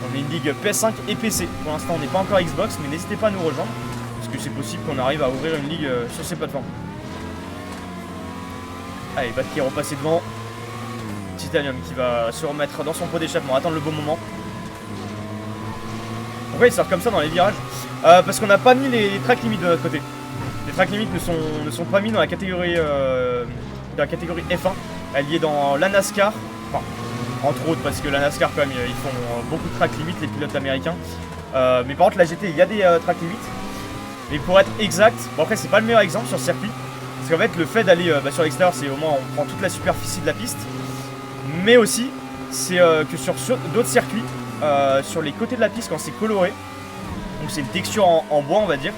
On On est une ligue PS5 et PC. Pour l'instant, on n'est pas encore Xbox, mais n'hésitez pas à nous rejoindre. Parce que c'est possible qu'on arrive à ouvrir une ligue sur ces plateformes. Allez, Bat qui est repassé devant. Titanium qui va se remettre dans son pot d'échappement, attendre le bon moment. Pourquoi ils sortent comme ça dans les virages? Parce qu'on n'a pas mis les track limites de notre côté. Les track limites ne sont pas mis dans la catégorie F1. Elle y est dans la NASCAR. Enfin, entre autres parce que la NASCAR quand même ils font beaucoup de track limites les pilotes américains. Mais par contre la GT il y a des track limites. Mais pour être exact, bon après c'est pas le meilleur exemple sur ce circuit. Parce qu'en fait le fait d'aller sur l'extérieur c'est au moins on prend toute la superficie de la piste. Mais aussi c'est que sur d'autres circuits, sur les côtés de la piste quand c'est coloré, donc c'est une texture en bois on va dire,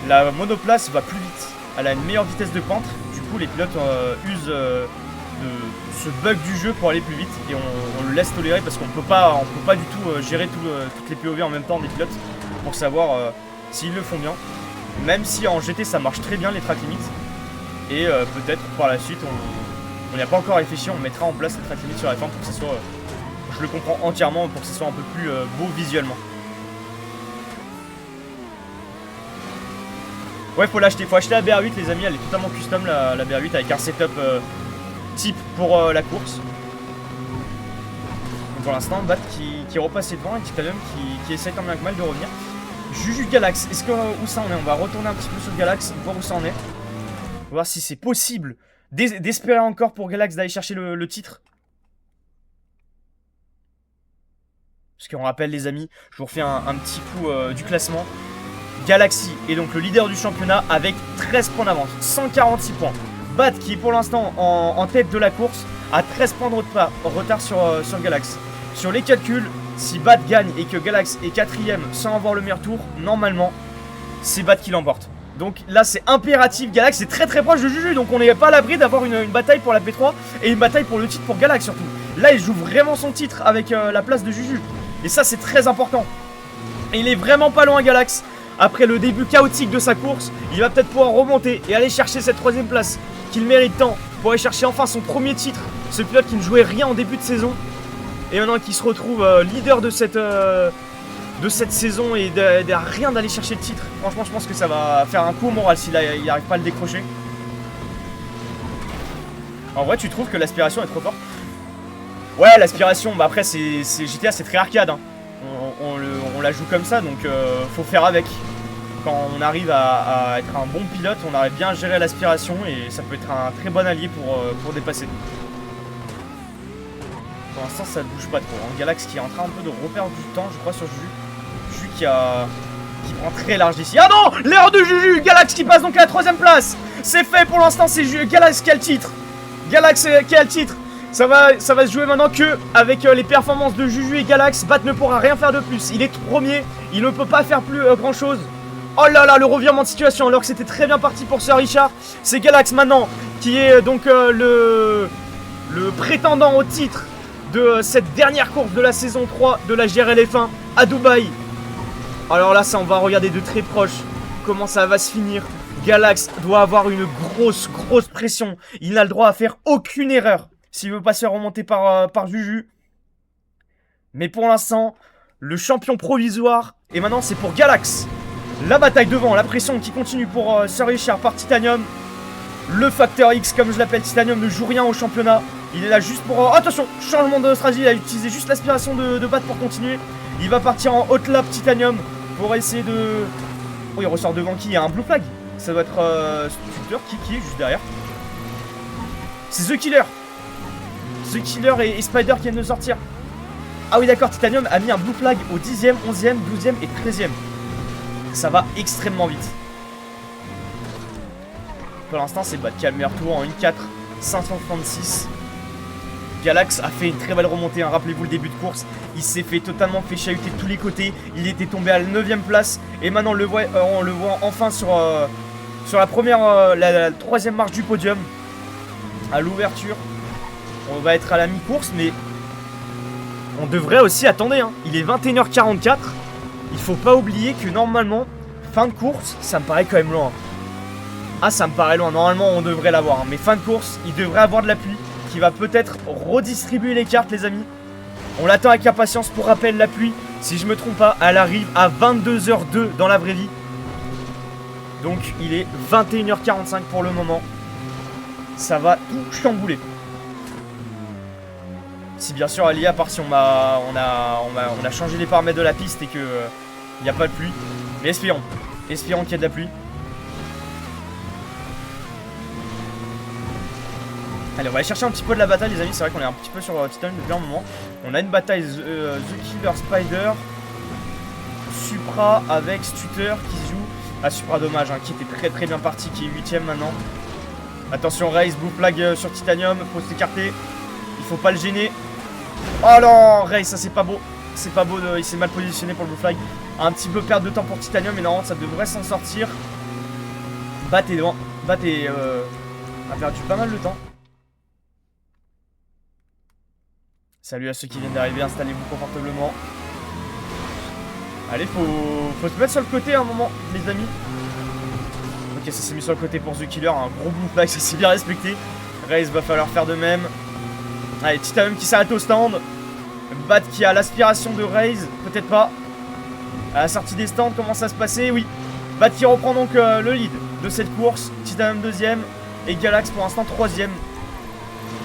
la monoplace va plus vite, elle a une meilleure vitesse de pente, du coup les pilotes usent de ce bug du jeu pour aller plus vite et on le laisse tolérer parce qu'on peut pas du tout gérer toutes les POV en même temps des pilotes pour savoir s'ils le font bien, même si en GT ça marche très bien les track limits et peut-être par la suite on n'y a pas encore réfléchi, on mettra en place les track limits sur la fin pour que ce soit, je le comprends entièrement, pour que ce soit un peu plus beau visuellement. Ouais, faut l'acheter, faut acheter la BR8 les amis, elle est totalement custom la BR8 avec un setup type pour la course. Donc pour l'instant, Bat qui est repassé devant et Titanium qui essaie tant bien que mal de revenir. Juju Galax, est-ce que où ça en est? On va retourner un petit peu sur Galax, voir où ça en est. On va voir si c'est possible d'espérer encore pour Galax d'aller chercher le titre. Parce qu'on rappelle les amis, je vous refais un petit coup du classement. Galaxy est donc le leader du championnat avec 13 points d'avance, 146 points. Bat qui est pour l'instant en tête de la course a 13 points de retard sur Galax. Sur les calculs, si Bat gagne et que Galax est 4ème sans avoir le meilleur tour, normalement c'est Bat qui l'emporte. Donc là c'est impératif, Galax est très proche de Juju, donc on n'est pas à l'abri d'avoir une bataille pour la P3 et une bataille pour le titre pour Galax surtout. Là il joue vraiment son titre avec la place de Juju et ça c'est très important. Et il est vraiment pas loin Galax. Après le début chaotique de sa course, il va peut-être pouvoir remonter et aller chercher cette 3ème place qu'il mérite tant pour aller chercher enfin son premier titre. Ce pilote qui ne jouait rien en début de saison et maintenant qui se retrouve leader de cette saison et rien d'aller chercher le titre. Franchement je pense que ça va faire un coup au moral s'il n'arrive pas à le décrocher. En vrai tu trouves que l'aspiration est trop forte? Ouais l'aspiration, bah après c'est GTA c'est très arcade hein. On la joue comme ça donc faut faire avec. Quand on arrive à être un bon pilote, on arrive bien à gérer l'aspiration et ça peut être un très bon allié pour dépasser. Pour l'instant ça ne bouge pas trop, hein. Galax qui est en train un peu de reperdre du temps je crois sur Juju. Juju qui prend très large d'ici. Ah non, l'erreur de Juju. Galax qui passe donc à la 3ème place. C'est fait pour l'instant, c'est Galax qui a le titre. Galax qui a le titre. Ça va se jouer maintenant que avec les performances de Juju et Galax. Bat ne pourra rien faire de plus. Il est premier, il ne peut pas faire plus grand chose. Oh là là, le revirement de situation alors que c'était très bien parti pour Sir Richard. C'est Galax maintenant qui est donc le prétendant au titre de cette dernière course de la saison 3 de la GRL F1 à Dubaï. Alors là ça on va regarder de très proche comment ça va se finir. Galax doit avoir une grosse pression. Il n'a le droit à faire aucune erreur s'il veut pas se faire remonter par Juju. Mais pour l'instant, le champion provisoire, et maintenant c'est pour Galax. La bataille devant, la pression qui continue pour Sir Richard par Titanium. Le facteur X, comme je l'appelle, Titanium ne joue rien au championnat. Il est là juste pour... attention, changement de stratégie, il a utilisé juste l'aspiration de Bat pour continuer. Il va partir en hot lap Titanium pour essayer de... Oh, il ressort devant qui? Il y a un blue flag. Ça doit être Sculptor qui est juste derrière. C'est The Killer. The Killer et Spider qui viennent de sortir. Ah oui d'accord, Titanium a mis un blue flag au 10ème, 11ème, 12ème et 13ème. Ça va extrêmement vite. Pour l'instant c'est Bat qui a le meilleur tour en 1.4, 536. Galax a fait une très belle remontée, hein. Rappelez-vous le début de course. Il s'est totalement fait chahuter de tous les côtés. Il était tombé à la 9ème place. Et maintenant on le voit enfin sur la première, la 3ème marche du podium. À l'ouverture. On va être à la mi-course, mais on devrait aussi, attendez, hein, il est 21h44. Il faut pas oublier que normalement, fin de course, ça me paraît quand même loin. Ah, ça me paraît loin. Normalement, on devrait l'avoir. Hein. Mais fin de course, il devrait avoir de la pluie qui va peut-être redistribuer les cartes, les amis. On l'attend avec impatience. Pour rappel, la pluie Si je me trompe pas, elle arrive à 22h02 dans la vraie vie. Donc il est 21h45 pour le moment. Ça va tout chambouler. Si bien sûr elle y est, à part si on a changé les paramètres de la piste et que il n'y a pas de pluie. Mais espérons. Espérons qu'il y ait de la pluie. Allez, on va aller chercher un petit peu de la bataille, les amis. C'est vrai qu'on est un petit peu sur Titanium depuis un moment. On a une bataille The Killer Spider. Supra avec Stutter qui se joue. Ah, Supra, dommage, hein, qui était très bien parti, qui est 8ème maintenant. Attention, Race, Blue Flag sur Titanium. Faut s'écarter. Il faut pas le gêner. Oh non, Race, ça c'est pas beau. C'est pas beau, il s'est mal positionné pour le Blue Flag. Un petit peu perte de temps pour Titanium, mais normalement ça devrait s'en sortir. Bat est devant. Bat a perdu pas mal de temps. Salut à ceux qui viennent d'arriver, installez-vous confortablement. Allez, faut se mettre sur le côté à un moment, les amis. Ok, ça s'est mis sur le côté pour The Killer, un gros blue flag, ça s'est bien respecté. Race va falloir faire de même. Allez, Titanium qui s'arrête au stand. Bat qui a l'aspiration de Raze, peut-être pas. À la sortie des stands, comment ça se passait? Oui. Bat qui reprend donc le lead de cette course. Titanium 2ème et Galax pour l'instant 3ème.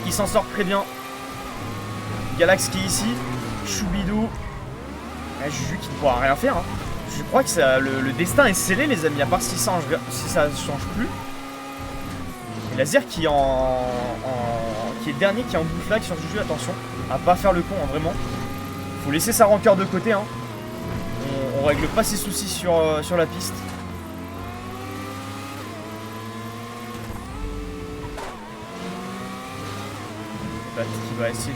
Qui s'en sort très bien. Galax qui est ici. Choubidou. Juju qui ne pourra rien faire. Hein. Je crois que ça, le destin est scellé, les amis. À part si ça ne change plus. Et Laser qui qui est dernier, qui est en blue flag sur Juju. Attention à pas faire le con, hein, vraiment. Faut laisser sa rancœur de côté. Hein. On règle pas ses soucis sur la piste. Qui va essayer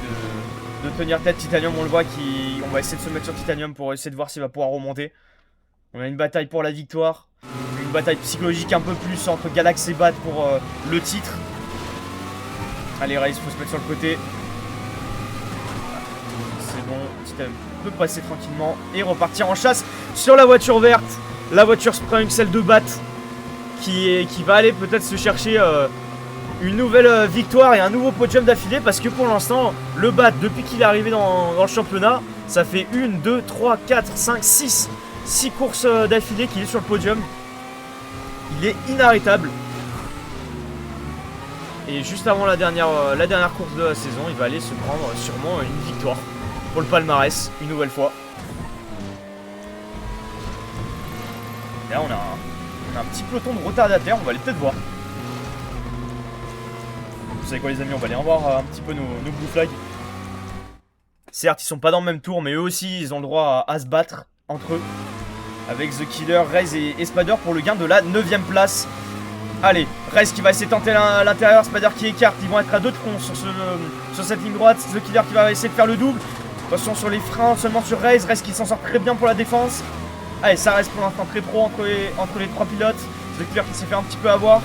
de tenir tête. Titanium, on le voit, on va essayer de se mettre sur Titanium pour essayer de voir s'il va pouvoir remonter. On a une bataille pour la victoire. Une bataille psychologique un peu plus entre Galax et Bat pour le titre. Allez, Race, faut se mettre sur le côté. C'est bon, Titanium peut passer tranquillement et repartir en chasse sur la voiture verte. La voiture Sprung, celle de Bat, qui va aller peut-être se chercher une nouvelle victoire et un nouveau podium d'affilée, parce que pour l'instant, le Bat, depuis qu'il est arrivé dans le championnat, ça fait 1, 2, 3, 4, 5, 6 courses d'affilée qu'il est sur le podium. Il est inarrêtable. Et juste avant la dernière course de la saison, il va aller se prendre sûrement une victoire pour le palmarès, une nouvelle fois. Et là, on a un petit peloton de retardataires, on va aller peut-être voir. Vous savez quoi, les amis, on va aller en voir un petit peu nos blue flags. Certes, ils sont pas dans le même tour, mais eux aussi, ils ont le droit à se battre entre eux. Avec The Killer, Raze et Spider pour le gain de la 9ème place. Allez, Raze qui va essayer de tenter à l'intérieur, Spider qui écarte. Ils vont être à 2 troncs sur cette ligne droite. The Killer qui va essayer de faire le double. Attention sur les freins, seulement sur Raze. Raze qui s'en sort très bien pour la défense. Allez, ça reste pour l'instant très pro entre les 3 pilotes. The Killer qui s'est fait un petit peu avoir.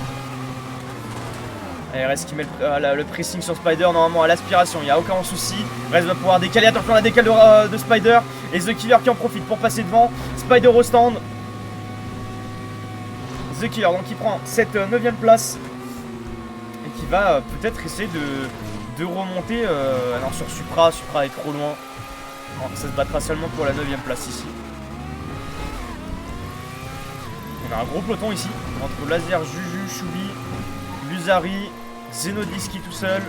Allez, Raze qui met le pressing sur Spider, normalement à l'aspiration, il n'y a aucun souci. Raze va pouvoir décaler, attention la décale de Spider. Et The Killer qui en profite pour passer devant. Spider au stand. The Killer donc qui prend cette 9ème place. Et qui va peut-être essayer de remonter. Non, sur Supra est trop loin. Non, ça se battra seulement pour la 9ème place ici. On a un gros peloton ici. Entre Laser, Juju, Choubi, Luzari, Zenodiski tout seul.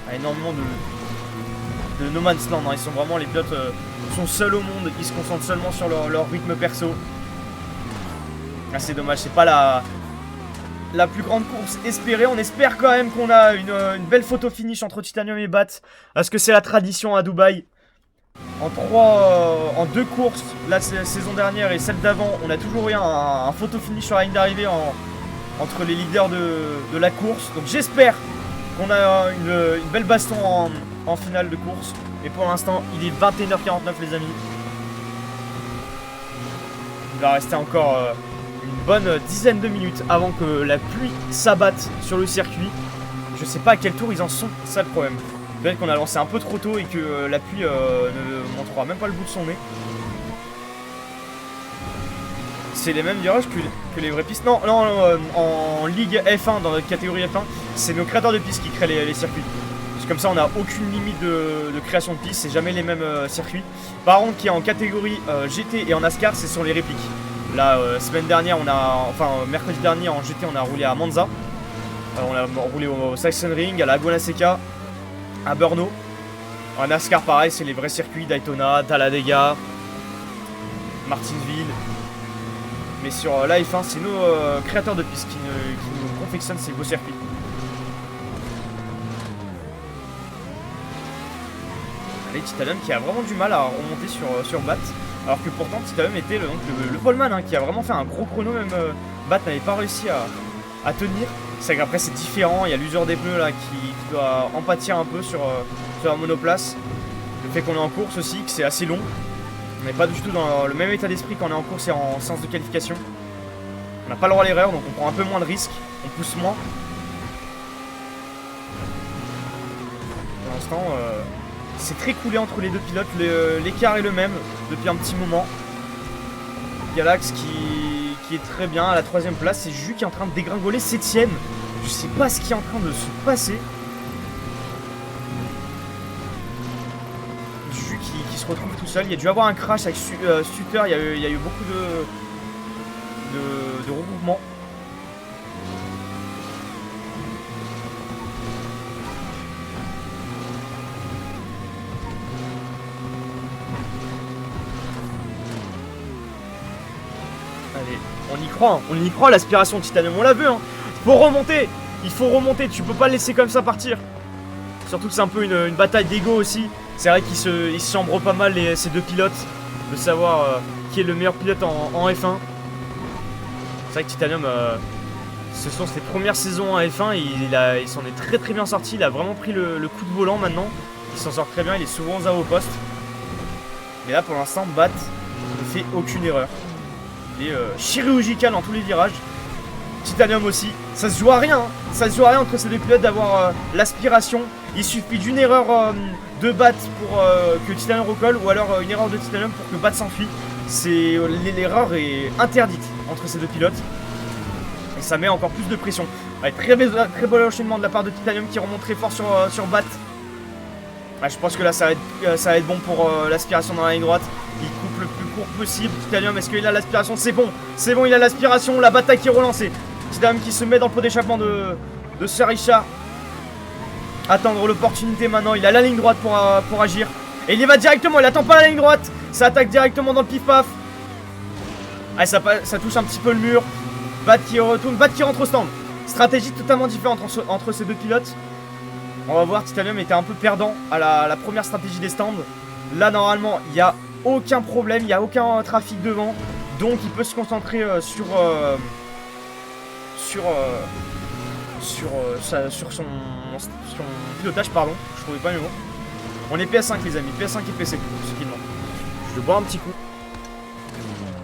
Ah, énormément de No Man's Land, hein. Ils sont vraiment, les pilotes sont seuls au monde. Ils se concentrent seulement sur leur rythme perso. Ah, c'est dommage, c'est pas la plus grande course espérée. On espère quand même qu'on a une belle photo finish entre Titanium et Bat. Parce que c'est la tradition à Dubaï. En 2 courses, la saison dernière et celle d'avant, on a toujours eu un photo finish sur la ligne d'arrivée entre les leaders de la course. Donc j'espère qu'on a une belle baston en finale de course. Mais pour l'instant, il est 21h49, les amis. Il va rester encore une bonne dizaine de minutes avant que la pluie s'abatte sur le circuit. Je sais pas à quel tour ils en sont, c'est ça le problème. Peut-être qu'on a lancé un peu trop tôt et que la pluie ne montrera même pas le bout de son nez. C'est les mêmes virages que les vraies pistes. Non, en Ligue F1, dans notre catégorie F1, c'est nos créateurs de pistes qui créent les circuits. Parce que comme ça on n'a aucune limite de création de pistes, c'est jamais les mêmes circuits. Par contre qui est en catégorie GT et en NASCAR, c'est sur les répliques. Là semaine dernière mercredi dernier en GT on a roulé à Monza. On a roulé au Sachsenring, à la Laguna Seca, à Brno. En NASCAR pareil, c'est les vrais circuits, Daytona, Talladega, Martinsville. Mais sur la F1, c'est nos créateurs de pistes qui nous confectionnent ces beaux circuits. Allez, Titanium qui a vraiment du mal à remonter sur Bat. Alors que pourtant Titanium était le poleman qui a vraiment fait un gros chrono, même Bat n'avait pas réussi à tenir. C'est qu'après c'est différent, il y a l'usure des pneus là qui doit en pâtir un peu sur la monoplace. Le fait qu'on est en course aussi, que c'est assez long. On n'est pas du tout dans le même état d'esprit quand on est en course et en séance de qualification. On n'a pas le droit à l'erreur, donc on prend un peu moins de risques, on pousse moins. Pour l'instant, c'est très coulé entre les deux pilotes, l'écart est le même depuis un petit moment. Galax qui est très bien à la 3ème place, c'est Jus qui est en train de dégringoler 7ème. Je sais pas ce qui est en train de se passer. Jus qui se retrouve tout seul, il y a dû avoir un crash avec Suter, il y a eu beaucoup de regroupements. Allez, on y croit l'aspiration Titanium, on l'a vu il faut remonter, tu peux pas le laisser comme ça partir. Surtout que c'est un peu une bataille d'ego aussi. C'est vrai qu'ils se chambrent pas mal ces deux pilotes, de savoir qui est le meilleur pilote en F1. C'est vrai que Titanium, ce sont ses premières saisons en F1, il s'en est très très bien sorti, il a vraiment pris le coup de volant maintenant. Il s'en sort très bien, il est souvent aux avant-postes. Mais là pour l'instant, Bat ne fait aucune erreur. Il est chirurgical dans tous les virages. Titanium aussi, ça se joue à rien, ça se joue à rien entre ces deux pilotes d'avoir l'aspiration. Il suffit d'une erreur de Bat pour que Titanium recolle, ou alors une erreur de Titanium pour que Bat s'enfuit. L'erreur est interdite entre ces deux pilotes. Et ça met encore plus de pression. Ouais, très beau enchaînement de la part de Titanium qui remonte très fort sur Bat. Ouais, je pense que là ça va être bon pour l'aspiration dans la ligne droite. Il coupe le plus court possible. Titanium, est-ce qu'il a l'aspiration? C'est bon, il a l'aspiration. La bataille qui est relancée. Titanium qui se met dans le pot d'échappement de Sir Richard. Attendre l'opportunité maintenant. Il a la ligne droite pour agir. Et il y va directement, il attend pas la ligne droite. Ça attaque directement dans le pif-paf. Ah, ça touche un petit peu le mur. Bat qui retourne, Bat qui rentre au stand. Stratégie totalement différente entre ces deux pilotes. On va voir, Titanium était un peu perdant à la première stratégie des stands. Là normalement il n'y a aucun problème, il n'y a aucun trafic devant. Donc il peut se concentrer sur son pilotage, pardon. Je trouvais pas le mot. On est PS5 les amis, PS5 et PC, ce qu'il demande. Je vais boire un petit coup.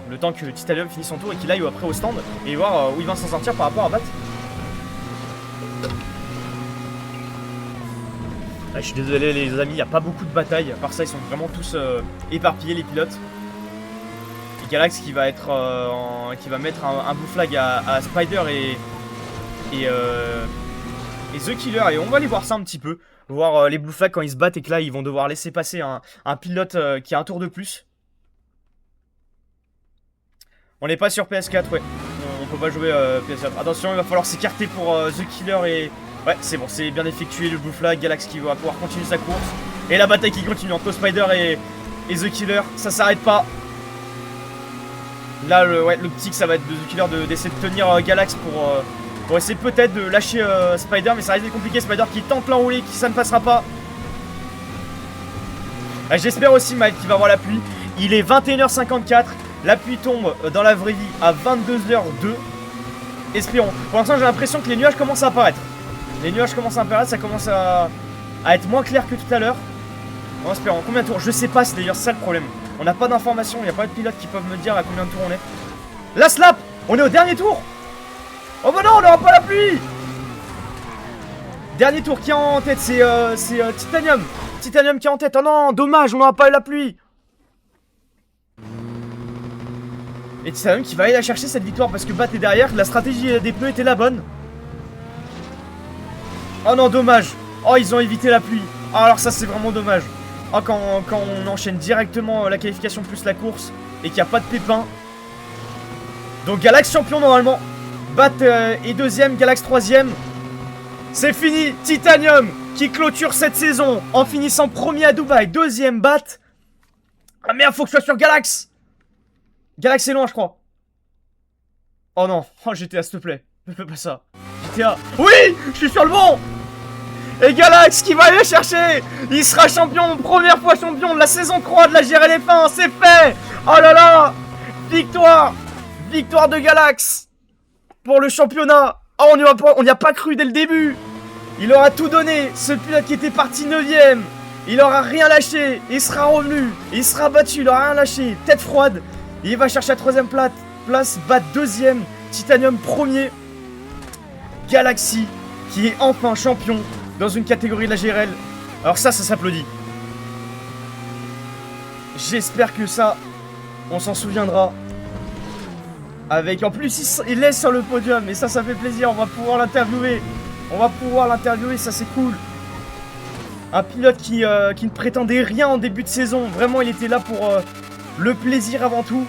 Le temps que Titanium finisse son tour et qu'il aille après au stand et voir où il va s'en sortir par rapport à Bat. Je suis désolé les amis, il n'y a pas beaucoup de batailles. À part ça, ils sont vraiment tous éparpillés les pilotes. Et Galax qui va mettre un blue flag à Spider et The Killer. Et on va aller voir ça un petit peu. Voir les blue flags quand ils se battent et que là ils vont devoir laisser passer un pilote qui a un tour de plus. On n'est pas sur PS4, ouais. On peut pas jouer PS4. Attention, il va falloir s'écarter pour The Killer et... Ouais, c'est bon, c'est bien effectué le blue flag. Galax qui va pouvoir continuer sa course. Et la bataille qui continue entre Spider et The Killer. Ça s'arrête pas. Là, le petit, ça va être de The Killer d'essayer de tenir Galax pour essayer peut-être de lâcher Spider. Mais ça risque d'être compliqué. Spider qui tente l'enrouler, qui ça ne passera pas. J'espère aussi, Mike, qu'il va avoir la pluie. Il est 21h54. La pluie tombe dans la vraie vie à 22h02. Espérons. Pour l'instant, j'ai l'impression que les nuages commencent à apparaître. Les nuages commencent à apparaître, ça commence à être moins clair que tout à l'heure. En espérant. Combien de tours? Je sais pas, c'est d'ailleurs ça le problème. On n'a pas d'informations, il n'y a pas de pilotes qui peuvent me dire à combien de tours on est. La slap! On est au dernier tour! Oh bah non, on n'aura pas la pluie! Dernier tour qui est en tête, c'est Titanium. Titanium qui est en tête. Oh non, dommage, on n'aura pas eu la pluie. Et Titanium qui va aller la chercher cette victoire parce que Bat est derrière, la stratégie des pneus était la bonne. Oh non, dommage. Oh, ils ont évité la pluie. Ah, alors ça, c'est vraiment dommage. Ah, quand on enchaîne directement la qualification plus la course et qu'il n'y a pas de pépin. Donc Galax champion normalement. Bat est deuxième, Galax troisième. C'est fini, Titanium qui clôture cette saison en finissant premier à Dubaï, deuxième Bat. Ah merde, faut que je sois sur Galax. Galax c'est loin, je crois. Oh non, oh GTA s'il te plaît, ne fais pas ça. GTA, oui, je suis sur le bon. Et Galax qui va aller chercher. Il sera champion, première fois champion de la saison 3 de la GRL F1, c'est fait. Oh là là, victoire. Victoire de Galax pour le championnat. Oh, on n'y a pas cru dès le début. Il aura tout donné. Ce pilote qui était parti 9ème. Il aura rien lâché. Il sera revenu. Il sera battu. Il aura rien lâché. Tête froide. Il va chercher la 3ème place. Bat 2ème. Titanium premier. Galaxy qui est enfin champion dans une catégorie de la GRL. Alors ça s'applaudit. J'espère que ça, on s'en souviendra. Avec, en plus, il laisse sur le podium. Et ça fait plaisir. On va pouvoir l'interviewer. Ça, c'est cool. Un pilote qui ne prétendait rien en début de saison. Vraiment, il était là pour le plaisir avant tout.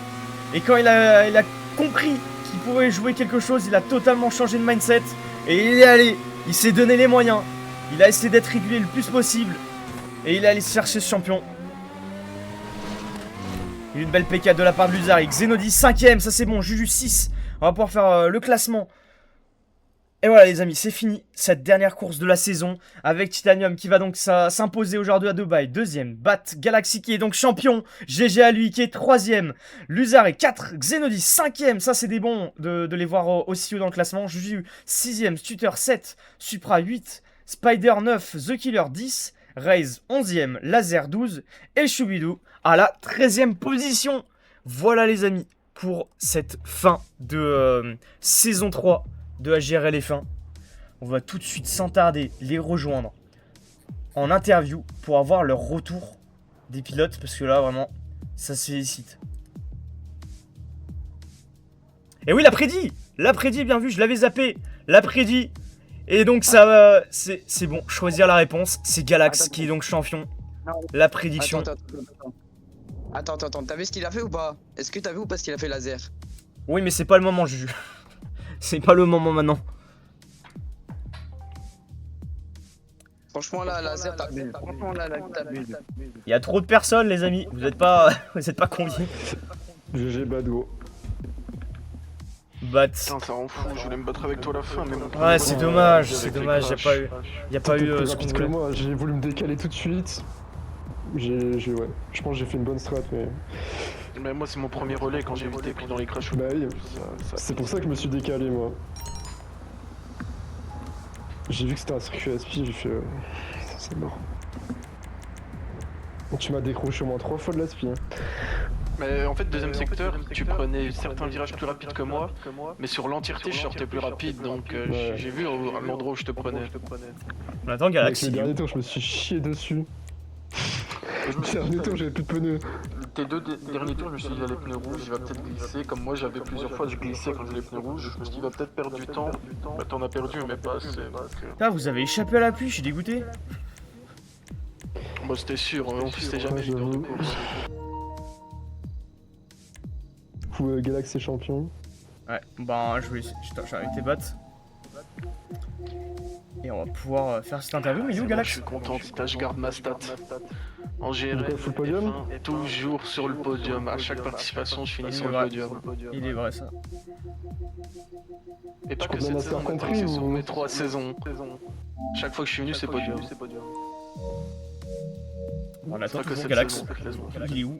Et quand il a compris qu'il pourrait jouer quelque chose, il a totalement changé de mindset. Et il est allé. Il s'est donné les moyens. Il a essayé d'être régulier le plus possible. Et il est allé chercher ce champion. Une belle PK de la part de Luzari. Xenodis 5ème, ça c'est bon. Juju 6. On va pouvoir faire le classement. Et voilà les amis, c'est fini. Cette dernière course de la saison. Avec Titanium qui va donc s'imposer aujourd'hui à Dubaï. Deuxième. Bat Galaxy qui est donc champion. GG à lui qui est troisième. Luzari 4. Xenodis 5ème. Ça c'est des bons de les voir aussi haut dans le classement. Juju 6ème. Stutter 7. Supra 8. Spider 9. The Killer 10. Raze 11ème, Laser 12 et Choubidou à la 13ème position. Voilà les amis pour cette fin de saison 3 de la GRL F1. On va tout de suite sans tarder les rejoindre en interview pour avoir leur retour des pilotes parce que là vraiment ça se félicite. Et oui, l'après-dit bien vu, je l'avais zappé, l'après-dit. Et donc ça c'est bon, choisir la réponse, c'est Galax qui est donc champion. La prédiction. Attends, t'as vu ce qu'il a fait ou pas? Est-ce que t'as vu ou pas ce qu'il a fait laser? Oui mais c'est pas le moment Juju. C'est pas le moment maintenant. Franchement là, laser t'as bu. Il y a trop de personnes les amis, vous êtes pas conviés. GG Badou. Bat. Putain, ça rend fou, je voulais me battre avec toi à la fin, mais mon Ouais, c'est dommage, y a pas eu plus ce qu'on rapide que voulait. moi, j'ai voulu me décaler tout de suite. Ouais, je pense que j'ai fait une bonne strat, mais... Mais moi, c'est mon premier relais quand j'ai évité pris dans les crashs. Bah oui, Ça c'est pour ça que je me suis décalé, moi. J'ai vu que c'était un circuit SP, j'ai fait... c'est mort. Tu m'as décroché au moins 3 fois de l'aspi. Mais en fait, deuxième secteur, tu prenais certains virages plus rapides que moi, mais sur l'entièreté, je sortais plus rapide, donc Ouais. j'ai vu à l'endroit où je te prenais. On attend Avec Galaxy. le dernier tour, je me suis chié dessus. Le dernier tour, j'avais plus de pneus. Tes deux derniers tours, je me suis dit, il a les pneus rouges, il va peut-être glisser. Comme moi, j'avais plusieurs fois, je glissais quand j'ai les pneus rouges. Je me suis dit, il va peut-être perdre du temps. Bah, t'en as perdu, mais pas assez. Ah, vous avez échappé à la pluie, je suis dégoûté. Moi, c'était sûr, on faisait jamais leader de course. Galaxy est champion. Ouais, ben je vais arrêter Bat. Et on va pouvoir faire cette interview. Mais il est où Je Galax? suis content, je garde ma stat. En GRL, Full podium F1, toujours sur le podium. À chaque participation, je finis sur le podium. Il est vrai ça. Et pas que Combien cette d'affaires saison, compris c'est sur ou- mes 3 saisons. Chaque fois que je suis venu, c'est podium. On attend Pas que toujours cette Galax. saison, cette saison. Il est où?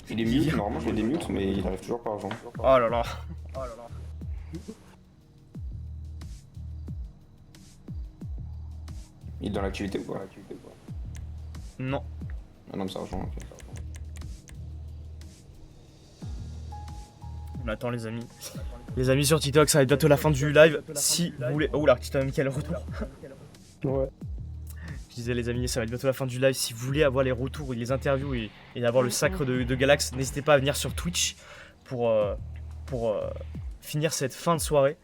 Il est mute, normalement je l'ai des mute, mais il arrive toujours pas à rejoindre. Oh là là. Il est dans l'activité ou pas? Non. Ah non, mais ça rejoint, ok. On attend les amis. Les amis sur TikTok, ça va être bientôt la fin du live. Si vous voulez... Oh là, Titanium qui a le retour. Ouais. Je disais les amis, ça va être bientôt la fin du live. Si vous voulez avoir les retours et les interviews et avoir le sacre de Galax, n'hésitez pas à venir sur Twitch pour finir cette fin de soirée.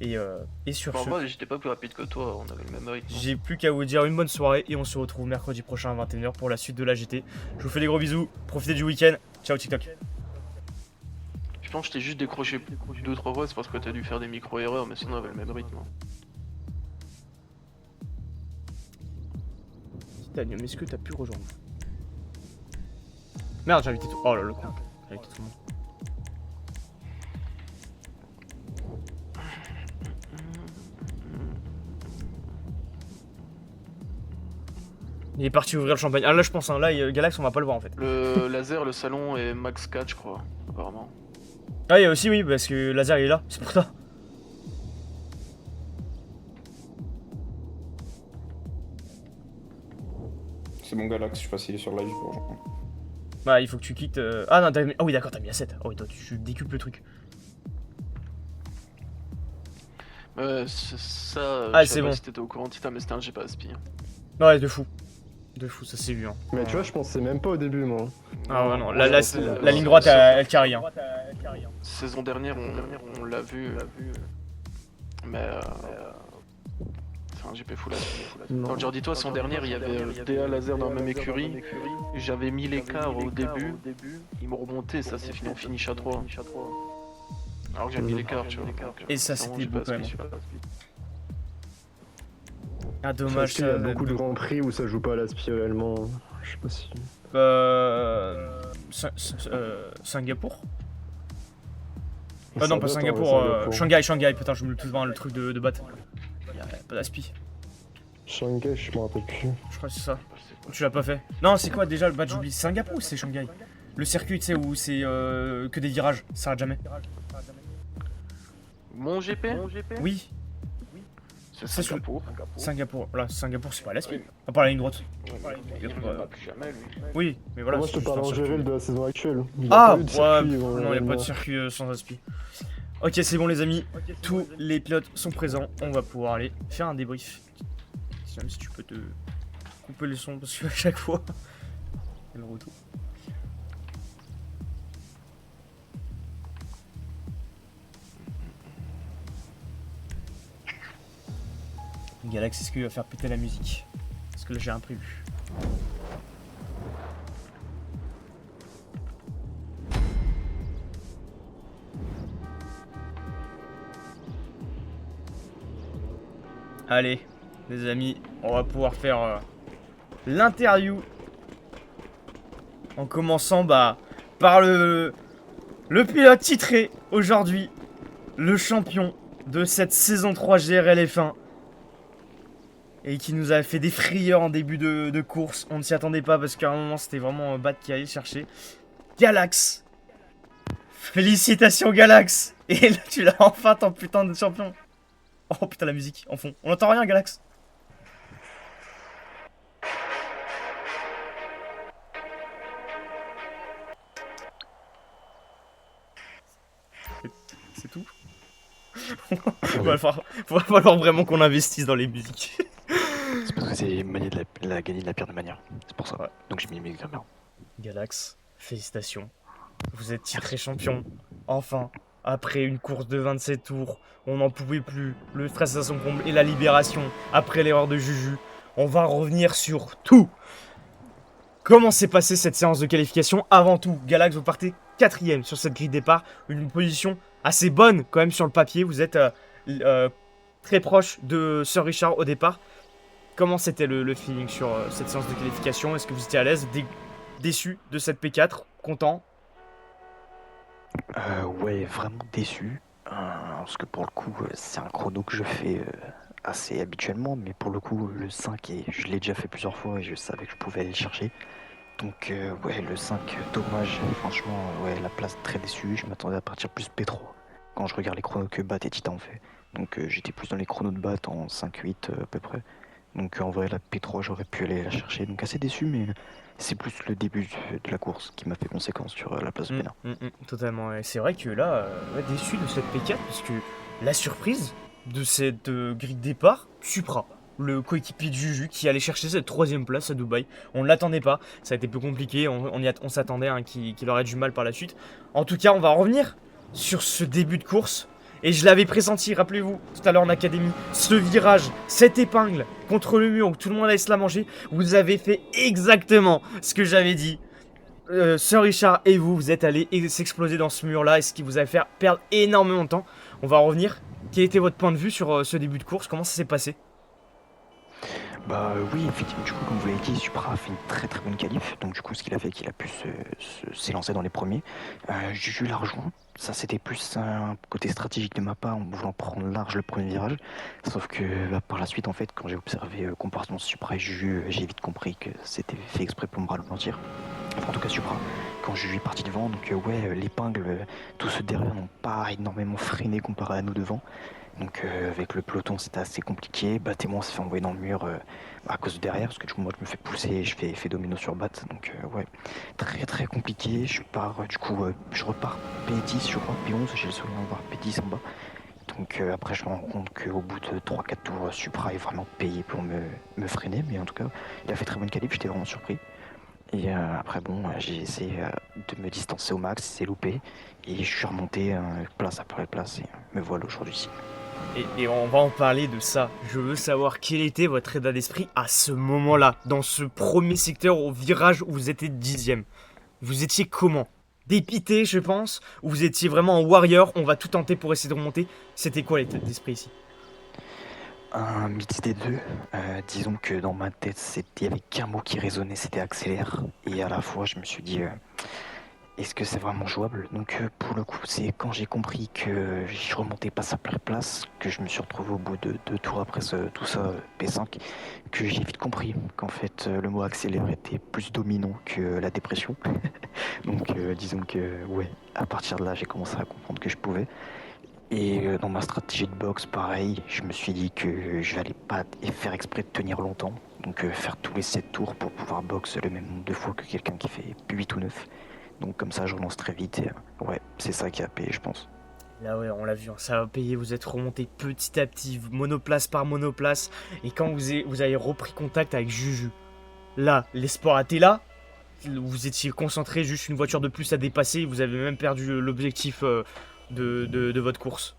Et sur Bon, ce, moi j'étais pas plus rapide que toi, on avait le même rythme. j'ai plus qu'à vous dire une bonne soirée et on se retrouve mercredi prochain à 21h pour la suite de la GT. Je vous fais des gros bisous, profitez du week-end, ciao TikTok. Je pense que je t'ai juste décroché 2-3 fois, c'est parce que t'as dû faire des micro-erreurs, mais sinon on avait le même rythme. Titanium, est-ce que t'as pu rejoindre? Merde, j'ai invité tout. Oh là le con. J'ai invité tout le monde. Il est parti ouvrir le champagne. Ah là je pense, hein, là Galax on va pas le voir en fait. Le laser, le salon est max 4 je crois, apparemment. Ah il y a aussi oui, parce que Laser il est là, c'est pour ça. C'est mon Galax, je sais pas s'il est sur live. Bon. Bah il faut que tu quittes... Ah non, t'as mis... Ah oui d'accord, t'as mis à 7. Oh oui, toi tu décuples le truc. C'est ça, Ah, je sais c'est pas bon. si t'étais au courant, Titan, mais c'était un GP Aspi. Ouais, de fou. De fou, ça s'est vu. Hein. Mais tu vois, je pensais même pas au début, moi. Ah ouais, non, Ouais, la ligne droite, elle carry. Hein. Saison dernière, on l'a vu, mais enfin, GP full Aspi. Non. Quand je leur dis toi, saison dernière, il y avait DA Laser dans la même écurie. J'avais mis l'écart au début, ils m'ont remonté, ça s'est fini en finish à 3. Alors que j'ai mis l'écart, tu vois. Et ça, c'est c'était vraiment beau quand même. GP Aspi. Ah dommage. Il y a beaucoup de grands prix où ça joue pas à l'aspi réellement. Je sais pas si. Singapour. Ça Non, pas date, Singapour, ouais, Singapour. Shanghai, putain, je me le tout devant le truc de batte. Y'a pas d'aspi. Shanghai, je me rappelle plus. Je crois que c'est ça. Tu l'as pas fait. Non, c'est quoi déjà le badge, j'oublie. C'est Singapour ou c'est Shanghai? Le circuit, tu sais, où c'est que des virages, ça s'arrête jamais. Mon GP Oui, C'est C'est sur- Singapour. Singapour. Là, Singapour, c'est pas l'aspi. À part la ligne droite. Il reviendra plus jamais, lui. Oui, mais voilà. Moi, je c'est te parle en juste un circuit. GRL de la saison actuelle. Il y a Ah pas eu de ouais, circuit, non, il n'y a pas réellement. de circuit sans aspi. Ok, c'est bon les amis, tous les pilotes sont présents, on va pouvoir aller faire un débrief. Même si tu peux te couper le son parce qu'à chaque fois, il y a le retour. Galax, est-ce qu'il va faire péter la musique? Parce que là j'ai un prévu. Allez, les amis, on va pouvoir faire l'interview. En commençant par le pilote titré aujourd'hui, le champion de cette saison 3 GRL F1. Et qui nous a fait des frayeurs en début de course. On ne s'y attendait pas parce qu'à un moment c'était vraiment Bat qui allait chercher. Galax. Félicitations Galax. Et là tu l'as enfin ton putain de champion. Oh putain la musique en fond. On n'entend rien Galax. C'est tout. va falloir vraiment qu'on investisse dans les musiques. C'est parce que c'est manier de la gagner de la pire de manière. C'est pour ça. Ouais. Donc j'ai mis mes caméras. Galax, félicitations. Vous êtes titré champion. Enfin, après une course de 27 tours, on n'en pouvait plus. Le stress à son comble et la libération après l'erreur de Juju. On va revenir sur tout. Comment s'est passée cette séance de qualification? Avant tout, Galax, vous partez 4ème sur cette grille de départ. Une position assez bonne quand même sur le papier. Vous êtes très proche de Sir Richard au départ. Comment c'était le feeling sur cette séance de qualification? Est-ce que vous étiez à l'aise? Déçu de cette P4? Content? Ouais, vraiment déçu. Parce que pour le coup, c'est un chrono que je fais assez habituellement. Mais pour le coup, le 5, je l'ai déjà fait plusieurs fois et je savais que je pouvais aller le chercher. Donc ouais, le 5, dommage. Franchement, ouais, la place très déçue. Je m'attendais à partir plus P3 quand je regarde les chronos que Bat et Titan ont fait. Donc j'étais plus dans les chronos de Bat en 5-8 à peu près. Donc en vrai, la P3, j'aurais pu aller la chercher. Donc assez déçu, mais c'est plus le début de la course qui m'a fait conséquence sur la place de Pénin. Totalement. Et c'est vrai que là, déçu de cette P4 parce que la surprise de cette grille de départ, Supra. Le coéquipier de Juju qui allait chercher cette 3ème place à Dubaï. On ne l'attendait pas, ça a été plus compliqué, on s'attendait qu'il aurait du mal par la suite. En tout cas, on va revenir sur ce début de course Et je l'avais pressenti, rappelez-vous, tout à l'heure en académie, ce virage, cette épingle contre le mur où tout le monde allait se la manger, vous avez fait exactement ce que j'avais dit. Sir Richard et vous êtes allés s'exploser dans ce mur-là, et ce qui vous a fait perdre énormément de temps. On va revenir. Quel était votre point de vue sur ce début de course? Comment ça s'est passé? Bah oui, effectivement, du coup, comme vous l'avez dit, Supra a fait une très très bonne qualif. Donc du coup, ce qu'il a fait, qu'il a pu s'élancer dans les premiers. Juju l'a rejoint. Ça, c'était plus un côté stratégique de ma part, en voulant prendre large le premier virage. Sauf que bah, par la suite, en fait, quand j'ai observé le comportement de Supra et Juju, j'ai vite compris que c'était fait exprès pour me ralentir. Enfin, en tout cas, Supra. Quand Juju est parti devant, donc ouais, l'épingle, tous ceux derrière n'ont pas énormément freiné comparé à nous devant. Donc avec le peloton c'était assez compliqué, Témoin s'est fait envoyer dans le mur à cause de derrière, parce que du coup moi je me fais pousser et je fais effet domino sur Bat, donc ouais, très très compliqué, je repars P10 je crois, P11, j'ai le souvenir de voir P10 en bas. Donc après je me rends compte qu'au bout de 3-4 tours, Supra est vraiment payé pour me freiner, mais en tout cas il a fait très bonne qualif, j'étais vraiment surpris. Et après bon, j'ai essayé de me distancer au max, c'est loupé, et je suis remonté place après place et me voilà aujourd'hui ici. Et on va en parler de ça. Je veux savoir quel était votre état d'esprit à ce moment-là, dans ce premier secteur au virage où vous étiez 10ème. Vous étiez comment? Dépité, je pense, ou vous étiez vraiment en warrior, on va tout tenter pour essayer de remonter? C'était quoi l'état d'esprit ici? Un mix des deux. Disons que dans ma tête, il y avait qu'un mot qui résonnait, c'était accélère. Et à la fois, je me suis dit, est-ce que c'est vraiment jouable? Donc pour le coup, c'est quand j'ai compris que je remontais pas sa place, que je me suis retrouvé au bout de 2 tours après tout ça, P5, que j'ai vite compris qu'en fait le mot accélère était plus dominant que la dépression. Donc disons que ouais, à partir de là, j'ai commencé à comprendre que je pouvais. Et dans ma stratégie de boxe, pareil, je me suis dit que je n'allais pas faire exprès de tenir longtemps. Donc faire tous les 7 tours pour pouvoir boxe le même nombre de fois que quelqu'un qui fait 8 ou 9. Donc comme ça, je relance très vite. Et, ouais, c'est ça qui a payé, je pense. Là ouais, on l'a vu, ça a payé, vous êtes remonté petit à petit, monoplace par monoplace. Et quand vous avez repris contact avec Juju, là, l'espoir était là. Vous étiez concentré, juste une voiture de plus à dépasser. Vous avez même perdu l'objectif de votre course.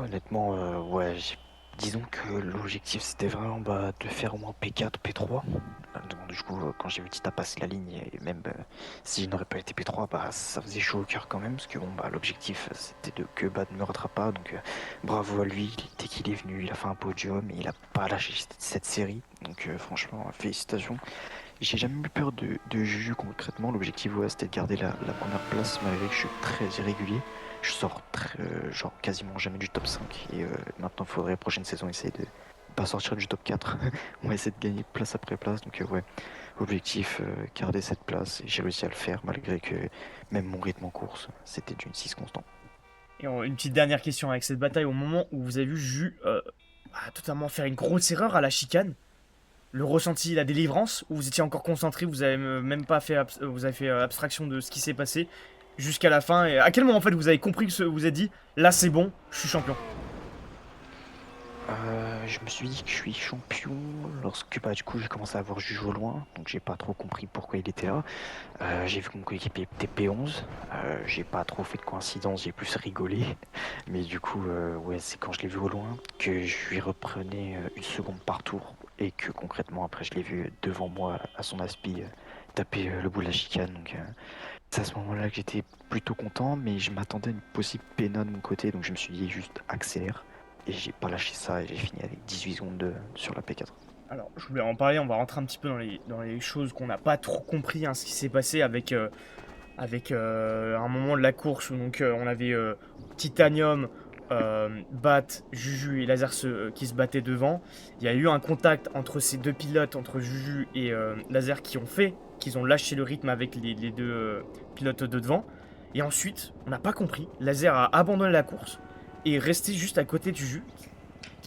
Honnêtement, ouais, disons que l'objectif c'était vraiment de faire au moins P4, P3. Donc, du coup, quand j'ai vu Tita passer la ligne, et même si je n'aurais pas été P3, ça faisait chaud au cœur quand même, parce que bon, l'objectif c'était que Bad ne me rattrape pas. Donc bravo à lui, dès qu'il est venu, il a fait un podium et il a pas lâché cette série. Donc franchement, félicitations. J'ai jamais eu peur de Juju concrètement. L'objectif ouais, c'était de garder la première place malgré que je suis très irrégulier. Je sors genre quasiment jamais du top 5 et maintenant il faudrait prochaine saison essayer de pas sortir du top 4. On va essayer de gagner place après place. Donc ouais, objectif garder cette place et j'ai réussi à le faire malgré que même mon rythme en course c'était d'une 6 constant. Et une petite dernière question avec cette bataille, au moment où vous avez vu Juju totalement faire une grosse erreur à la chicane, le ressenti, la délivrance, où vous étiez encore concentré, vous avez même pas fait, vous avez fait abstraction de ce qui s'est passé jusqu'à la fin. Et à quel moment en fait vous avez compris que vous avez dit là c'est bon, je suis champion? Je me suis dit que je suis champion lorsque du coup j'ai commencé à voir Juju au loin, donc j'ai pas trop compris pourquoi il était là. J'ai vu que mon coéquipier était P11, j'ai pas trop fait de coïncidence, j'ai plus rigolé. Mais du coup, ouais, c'est quand je l'ai vu au loin que je lui reprenais une seconde par tour et que concrètement après je l'ai vu devant moi à son aspi taper le bout de la chicane. Donc c'est à ce moment-là que j'étais plutôt content, mais je m'attendais à une possible pénale de mon côté, donc je me suis dit juste accélère. Et j'ai pas lâché ça et j'ai fini avec 18 secondes sur la P4. Alors, je voulais en parler, on va rentrer un petit peu dans les choses qu'on n'a pas trop compris, ce qui s'est passé avec un moment de la course où donc, on avait Titanium, Bat, Juju et Laser qui se battaient devant. Il y a eu un contact entre ces deux pilotes, entre Juju et Laser, qu'ils ont lâché le rythme avec les deux pilotes de devant. Et ensuite, on n'a pas compris, Laser a abandonné la course et resté juste à côté du Juju.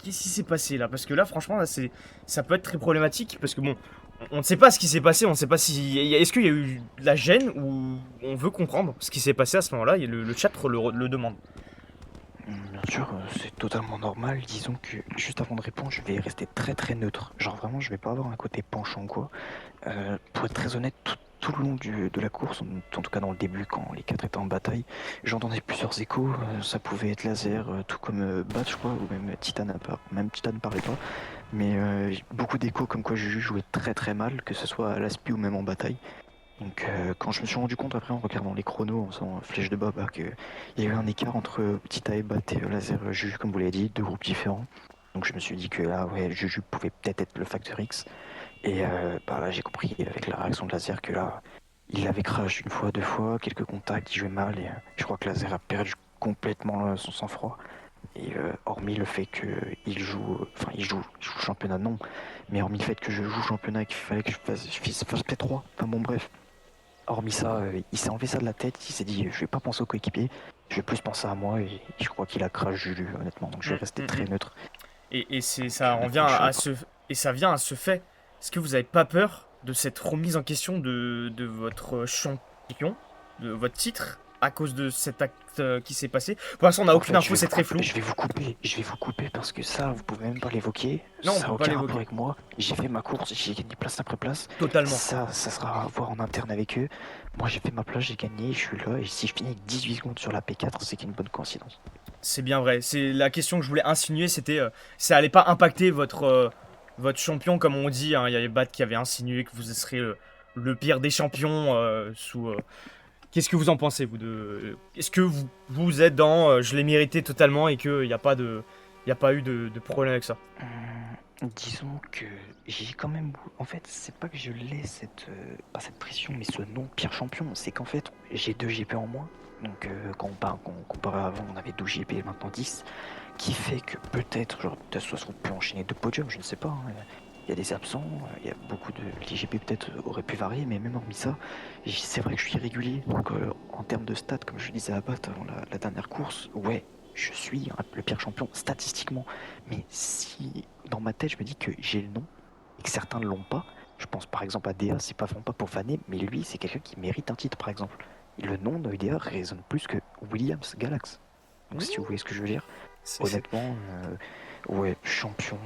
Qu'est-ce qui s'est passé là? Parce que là, franchement, ça peut être très problématique. Parce que bon, on ne sait pas ce qui s'est passé. On ne sait pas si. Est-ce qu'il y a eu de la gêne ou on veut comprendre ce qui s'est passé à ce moment-là? Le chat le demande. Bien sûr, c'est totalement normal. Disons que juste avant de répondre, je vais rester très très neutre. Genre vraiment, je vais pas avoir un côté penchant quoi. Pour être très honnête, tout le long de la course, en tout cas dans le début, quand les 4 étaient en bataille, j'entendais plusieurs échos. Ça pouvait être Laser, tout comme Bat, je crois, ou même Titan, même Titan ne parlait pas. Mais beaucoup d'échos comme quoi Juju jouait très très mal, que ce soit à l'aspi ou même en bataille. Donc quand je me suis rendu compte après en regardant les chronos, en faisant flèche de bas, qu'il y a eu un écart entre Tita et Bat et Laser Juju, comme vous l'avez dit, deux groupes différents. Donc je me suis dit que là, ouais, Juju pouvait peut-être être le facteur X. Et là, j'ai compris avec la réaction de Laser que là, il avait crash une fois, deux fois, quelques contacts, il jouait mal. Et je crois que Laser a perdu complètement son sang-froid. Et hormis le fait qu'il joue, il joue championnat, non. Mais hormis le fait que je joue championnat et qu'il fallait que je fasse P3, enfin bon, bref. Hormis ça, il s'est enlevé ça de la tête, il s'est dit je vais pas penser aux coéquipiers, je vais plus penser à moi et je crois qu'il a crash Juju honnêtement, donc je vais rester très neutre. Et ça en vient à ça vient à ce fait. Est-ce que vous avez pas peur de cette remise en question de votre champion, de votre titre, à cause de cet acte qui s'est passé? Pour l'instant, on n'a aucune info, c'est très flou. Je vais vous couper parce que ça, vous pouvez même pas l'évoquer. Non, ça on n'a peut pas aucun l'évoquer. rapport avec moi. J'ai fait ma course, j'ai gagné place après place. Totalement. Ça sera à voir en interne avec eux. Moi, j'ai fait ma place, j'ai gagné, je suis là. Et si je finis avec 18 secondes sur la P4, c'est qu'une bonne coïncidence. C'est bien vrai. C'est la question que je voulais insinuer, c'était ça allait pas impacter votre champion comme on dit. Hein. Il y avait Bat qui avait insinué que vous seriez le pire des champions sous. Qu'est-ce que vous en pensez vous de Est-ce que vous êtes dans je l'ai mérité totalement et qu'il n'y a pas eu de problème avec ça? Disons que j'ai quand même. En fait, c'est pas que je l'ai pas cette pression, mais ce nom pire champion, c'est qu'en fait, j'ai 2 GP en moins. Donc, quand on compare avant, on avait 12 GP et maintenant 10, qui fait que peut-être, genre, de toute façon, on peut enchaîner 2 podiums, je ne sais pas. Hein. Il y a des absents, il y a beaucoup de. Les GP peut-être auraient pu varier, mais même hormis ça, c'est vrai que je suis irrégulier. Donc, en termes de stats, comme je le disais à Bat avant la dernière course, ouais, je suis le pire champion statistiquement. Mais si dans ma tête je me dis que j'ai le nom et que certains ne l'ont pas, je pense par exemple à DA, c'est pas vraiment pas pour faner, mais lui c'est quelqu'un qui mérite un titre par exemple. Et le nom de DA résonne plus que Williams Galax. Donc si vous voyez ce que je veux dire, honnêtement, ouais, champion,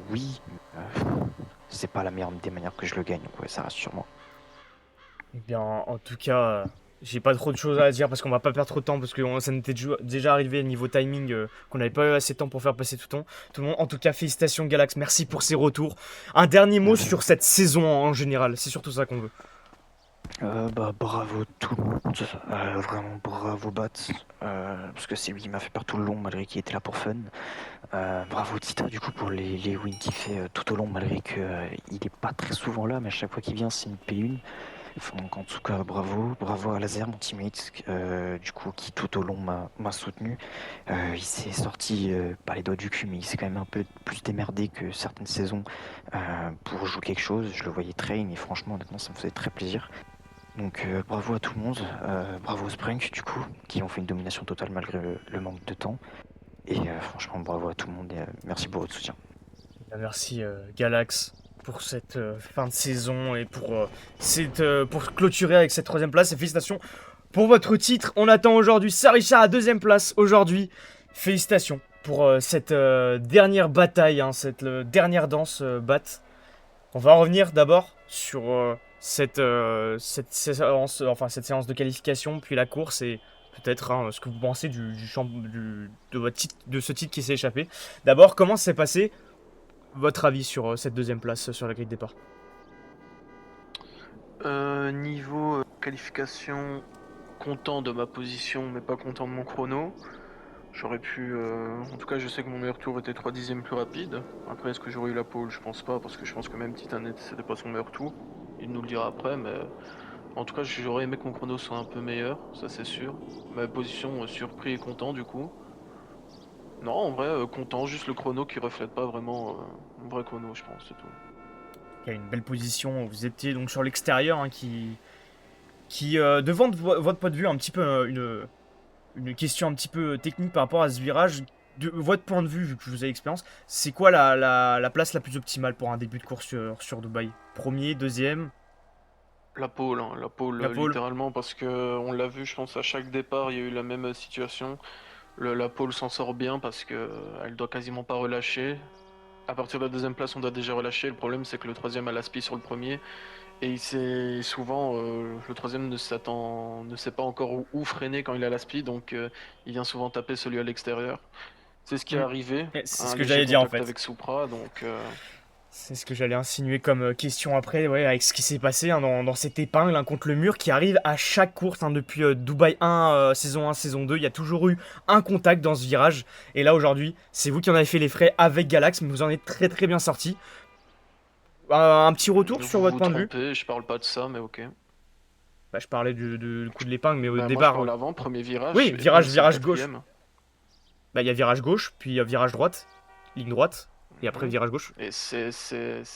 oui, c'est pas la meilleure des manières que je le gagne, donc ouais, ça reste sur moi. Eh bien, en tout cas, j'ai pas trop de choses à dire parce qu'on va pas perdre trop de temps parce que ça n'était déjà arrivé niveau timing qu'on n'avait pas eu assez de temps pour faire passer tout le monde. En tout cas, félicitations Galax, merci pour ces retours. Un dernier mot sur cette saison en général, c'est surtout ça qu'on veut. Bravo tout le monde, vraiment bravo Bat, parce que c'est lui qui m'a fait peur tout le long malgré qu'il était là pour fun. Bravo Tita du coup pour les wins qu'il fait tout au long malgré qu'il est pas très souvent là, mais à chaque fois qu'il vient c'est une P1. Donc en tout cas bravo à Laser mon teammate du coup qui tout au long m'a soutenu. Il s'est sorti par les doigts du cul mais il s'est quand même un peu plus démerdé que certaines saisons pour jouer quelque chose. Je le voyais train et franchement honnêtement ça me faisait très plaisir. Donc bravo à tout le monde, bravo aux Sprunk du coup qui ont fait une domination totale malgré le manque de temps. Et franchement bravo à tout le monde et merci pour votre soutien. Merci Galax pour cette fin de saison et pour clôturer avec cette 3ème place. Et félicitations pour votre titre. On attend aujourd'hui Sarisha à 2ème place aujourd'hui. Félicitations pour cette dernière bataille, hein, cette dernière danse Bat. On va revenir d'abord sur cette séance de qualification, puis la course et peut-être ce que vous pensez de ce titre qui s'est échappé. D'abord, comment s'est passé votre avis sur cette 2ème place sur la grille de départ? Niveau qualification, content de ma position, mais pas content de mon chrono. J'aurais pu... En tout cas, je sais que mon meilleur tour était 3 dixièmes plus rapide. Après, est-ce que j'aurais eu la pole? Je pense pas, parce que je pense que même Titan c'était pas son meilleur tour. Il nous le dira après, mais... En tout cas, j'aurais aimé que mon chrono soit un peu meilleur, ça c'est sûr. Ma position, surpris et content du coup. Non, en vrai, content, juste le chrono qui reflète pas vraiment mon vrai chrono, je pense, c'est tout. Il y a une belle position, vous étiez donc sur l'extérieur, hein, qui devant votre point de vue, un petit peu une question un petit peu technique par rapport à ce virage. De votre point de vue, vu que vous avez l'expérience, c'est quoi la place la plus optimale pour un début de course sur Dubaï? Premier, 2ème? La pole, littéralement, parce que on l'a vu, je pense, à chaque départ, il y a eu la même situation. La pole s'en sort bien parce que elle doit quasiment pas relâcher. À partir de la 2ème place, on doit déjà relâcher. Le problème, c'est que le 3ème a l'aspi sur le premier. Et c'est souvent, le troisième ne sait pas encore où freiner quand il a la speed, donc il vient souvent taper celui à l'extérieur. C'est ce qui est Mm. arrivé, Et c'est un ce que léger j'allais dire en contact fait. avec Supra, donc C'est ce que j'allais insinuer comme question après, ouais, avec ce qui s'est passé hein, dans cette épingle hein, contre le mur qui arrive à chaque course hein, depuis Dubaï 1, saison 1, saison 2. Il y a toujours eu un contact dans ce virage. Et là aujourd'hui, c'est vous qui en avez fait les frais avec Galax, mais vous en êtes très très bien sorti. Un petit retour sur vous votre vous point de vue. trompez, je parle pas de ça, mais ok. Bah, je parlais du coup de l'épingle, mais au Bah, moi je départ. parle avant, premier virage, Oui, épingle, c'est le virage gauche. quatrième. Bah, il y a virage gauche, puis virage droite, ligne droite, et après Mhm. virage gauche. Et c'est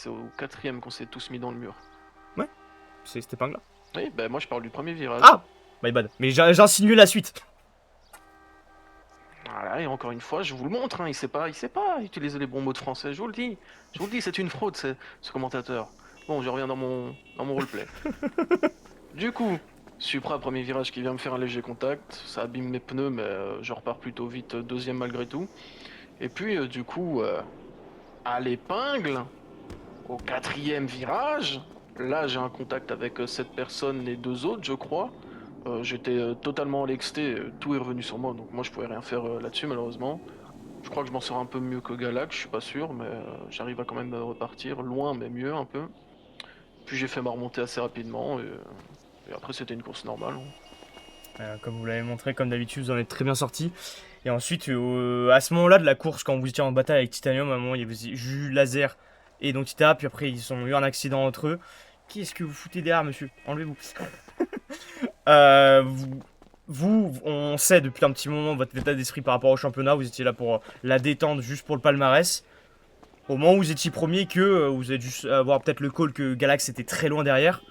au quatrième qu'on s'est tous mis dans le mur. Ouais, c'est cette épingle là. Oui, bah moi je parle du premier virage. Ah my bad. Mais j'insinuais la suite. Voilà, et encore une fois, je vous le montre, hein, il sait pas utiliser les bons mots de français, je vous le dis. Je vous le dis, c'est une fraude, ce commentateur. Bon, je reviens dans mon roleplay. Du coup, Supra, premier virage qui vient me faire un léger contact, ça abîme mes pneus, mais je repars plutôt vite, deuxième malgré tout. Et puis, du coup, à l'épingle, au quatrième virage, là j'ai un contact avec cette personne et deux autres, je crois. J'étais totalement lexté, tout est revenu sur moi, donc moi je pouvais rien faire là-dessus malheureusement. Je crois que je m'en sors un peu mieux que Galax, je suis pas sûr, mais j'arrive à quand même repartir, loin mais mieux un peu. Puis j'ai fait ma remontée assez rapidement, et après c'était une course normale. Comme vous l'avez montré, comme d'habitude, vous en êtes très bien sorti. Et ensuite, à ce moment-là de la course, quand vous étiez en bataille avec Titanium, à un moment, il y avait Jus, Laser et donc Tita, puis après, ils ont eu un accident entre eux. Qu'est-ce que vous foutez derrière, monsieur? Enlevez-vous. On sait depuis un petit moment votre état d'esprit par rapport au championnat. Vous étiez là pour la détente, juste pour le palmarès. Au moment où vous étiez premier, que vous avez dû avoir peut-être le call que Galax était très loin derrière.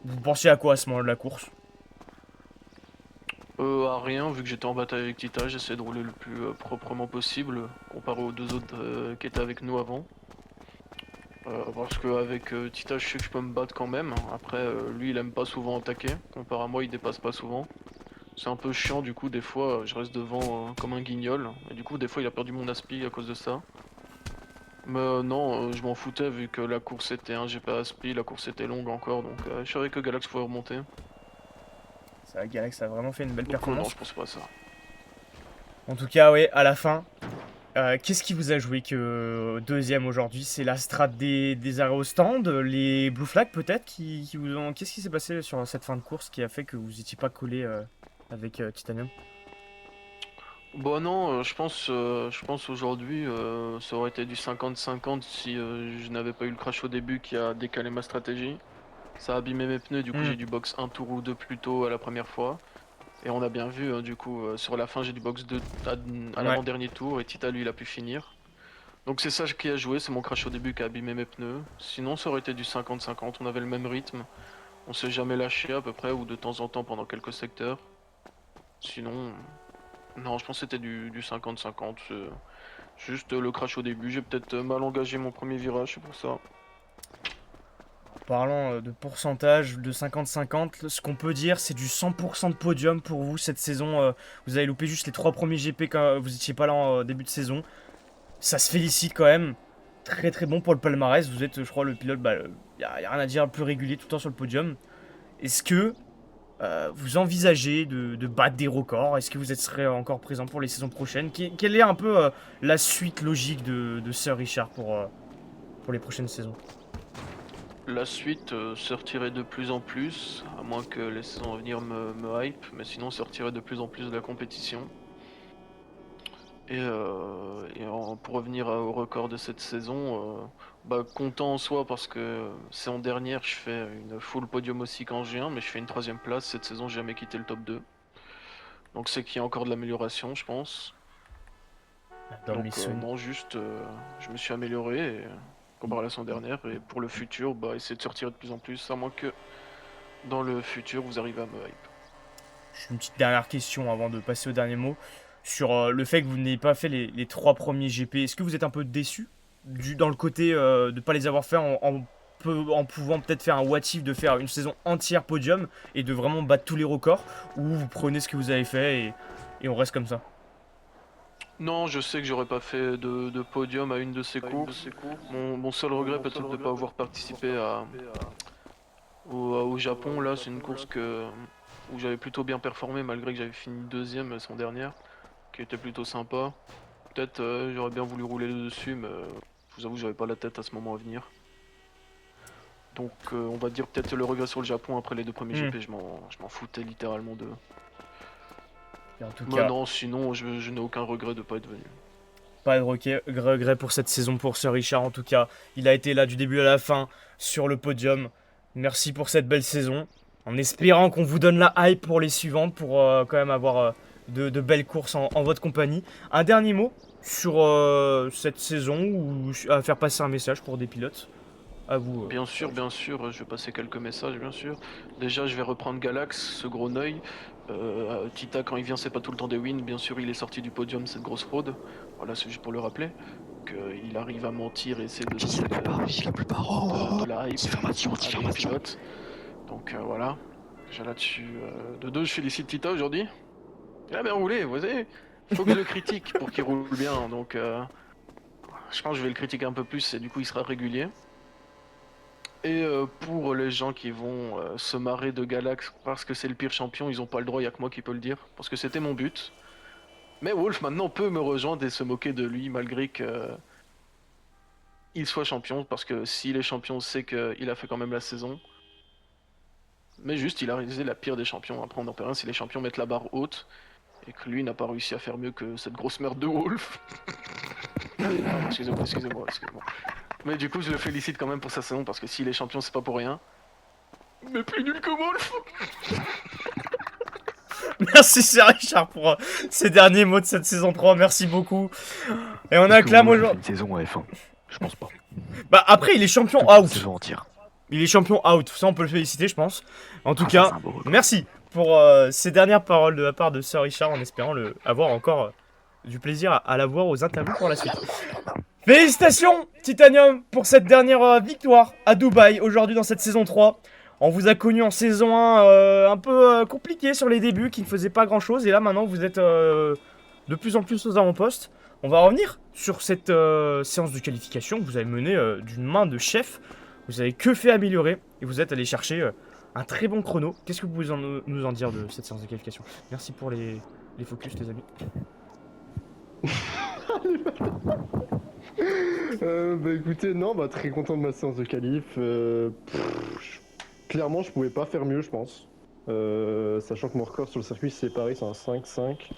Vous pensiez à quoi à ce moment de la course? À rien, vu que j'étais en bataille avec Tita, j'essayais de rouler le plus proprement possible, comparé aux deux autres qui étaient avec nous avant. Parce qu'avec Tita, je sais que je peux me battre quand même. Après, lui, il aime pas souvent attaquer. Comparé à moi, il dépasse pas souvent. C'est un peu chiant, du coup, des fois, je reste devant comme un guignol. Et du coup, des fois, il a perdu mon aspi à cause de ça. Mais non, je m'en foutais, vu que la course était un GP aspi, la course était longue encore, donc je savais que Galax pouvait remonter. C'est vrai que Galax a vraiment fait une belle Donc non, performance. je pense pas à ça. En tout cas, ouais, à la fin, qu'est-ce qui vous a joué que deuxième aujourd'hui? C'est la strat des arrêts au stand, les blue flags peut-être qui vous ont... Qu'est-ce qui s'est passé sur cette fin de course qui a fait que vous n'étiez pas collé avec Titanium? Bon non, je pense aujourd'hui ça aurait été du 50-50 si je n'avais pas eu le crash au début qui a décalé ma stratégie. Ça a abîmé mes pneus, du coup j'ai dû box un tour ou deux plus tôt à la première fois. Et on a bien vu, du coup sur la fin j'ai du box 2 à l'avant-dernier tour et Tita lui il a pu finir. Donc c'est ça qui a joué, c'est mon crash au début qui a abîmé mes pneus. Sinon ça aurait été du 50-50, on avait le même rythme. On s'est jamais lâché à peu près, ou de temps en temps pendant quelques secteurs. Sinon... Non, je pense que c'était du 50-50. Juste le crash au début. J'ai peut-être mal engagé mon premier virage, c'est pour ça. En parlant de pourcentage de 50-50, ce qu'on peut dire c'est du 100% de podium pour vous cette saison. Vous avez loupé juste les 3 premiers GP quand vous étiez pas là en début de saison. Ça se félicite quand même. Très très bon pour le palmarès. Vous êtes, je crois, le pilote, y a rien à dire, le plus régulier tout le temps sur le podium. Est-ce que vous envisagez de battre des records? Est-ce que vous serez encore présent pour les saisons prochaines? Quelle est un peu la suite logique de Sir Richard pour les prochaines saisons? La suite sortirait de plus en plus, à moins que les saisons à venir me hype, mais sinon sortirait de plus en plus de la compétition. Pour revenir au record de cette saison, content en soi parce que c'est en dernière, je fais une full podium aussi quand je viens, mais je fais une 3ème place. Cette saison, j'ai jamais quitté le top 2. Donc c'est qu'il y a encore de l'amélioration, je pense. Dans Donc non, juste je me suis amélioré comparé à la saison dernière, et pour le futur, essayer de sortir de plus en plus, à moins que dans le futur vous arrivez à me hype. Une petite dernière question avant de passer au dernier mot. Sur le fait que vous n'ayez pas fait les 3 premiers GP, est-ce que vous êtes un peu déçu dans le côté de ne pas les avoir fait en pouvant peut-être faire un what if de faire une saison entière podium et de vraiment battre tous les records, ou vous prenez ce que vous avez fait et on reste comme ça? Non, je sais que j'aurais pas fait de podium à une de ces courses. Mon seul regret peut-être de ne pas avoir participé Au Japon, là, c'est une course où j'avais plutôt bien performé malgré que j'avais fini deuxième la semaine dernière, qui était plutôt sympa. Peut-être j'aurais bien voulu rouler dessus, mais je vous avoue, j'avais pas la tête à ce moment à venir. Donc on va dire peut-être le regret sur le Japon après les deux premiers GP, je m'en foutais littéralement d'eux. Et en tout cas, Non, sinon je n'ai aucun regret de pas être venu. pas de regret pour cette saison pour Sir Richard. En tout cas, il a été là du début à la fin sur le podium. Merci pour cette belle saison. En espérant qu'on vous donne la hype pour les suivantes, pour quand même avoir de belles courses en votre compagnie. Un dernier mot sur cette saison ou à faire passer un message pour des pilotes. À vous. Bien sûr, je vais passer quelques messages, bien sûr. Déjà, je vais reprendre Galax, ce gros Neuil. Tita, quand il vient, c'est pas tout le temps des wins. Bien sûr, il est sorti du podium, cette grosse fraude. Voilà, c'est juste pour le rappeler. Qu'il arrive à mentir et essayer de J'ai dit la plupart. de la hype Diffamation. à des pilotes. Donc voilà, déjà là-dessus. De deux, je félicite Tita aujourd'hui. Il a bien roulé, vous voyez. Faut que je le critique pour qu'il roule bien. Donc je pense que je vais le critiquer un peu plus et du coup, il sera régulier. Et pour les gens qui vont se marrer de Galax parce que c'est le pire champion, ils ont pas le droit, il y a que moi qui peux le dire. Parce que c'était mon but. Mais Wolf maintenant peut me rejoindre et se moquer de lui malgré que il soit champion. Parce que s'il est champion, c'est qu'il a fait quand même la saison. Mais juste, il a réalisé la pire des champions. Après, on n'en peut rien si les champions mettent la barre haute. Et que lui n'a pas réussi à faire mieux que cette grosse merde de Wolf. Pardon, excusez-moi. Mais du coup, je le félicite quand même pour sa saison, parce que s'il est champion, c'est pas pour rien. Mais plus nul que Wolf. Merci Sir Richard pour ces derniers mots de cette saison 3, merci beaucoup. Et on acclame aujourd'hui. Une saison en F1, je pense pas. Bah après il est champion Une out. saison entière. Il est champion out, ça on peut le féliciter je pense. En tout Ça, cas, c'est un beau record. merci pour ces dernières paroles de la part de Sir Richard en espérant avoir encore du plaisir à la voir aux interviews pour la suite. Félicitations Titanium pour cette dernière victoire à Dubaï aujourd'hui dans cette saison 3. On vous a connu en saison 1 un peu compliqué sur les débuts, qui ne faisait pas grand chose. Et là maintenant vous êtes de plus en plus aux avant-postes. On va revenir sur cette séance de qualification que vous avez menée d'une main de chef. Vous avez que fait améliorer et vous êtes allé chercher un très bon chrono. Qu'est-ce que vous pouvez nous en dire de cette séance de qualification? Merci pour les focus les amis. Bah écoutez, non, bah très content de ma séance de qualif. Clairement, je pouvais pas faire mieux, je pense. Sachant que mon record sur le circuit, c'est pareil, c'est un 5-5.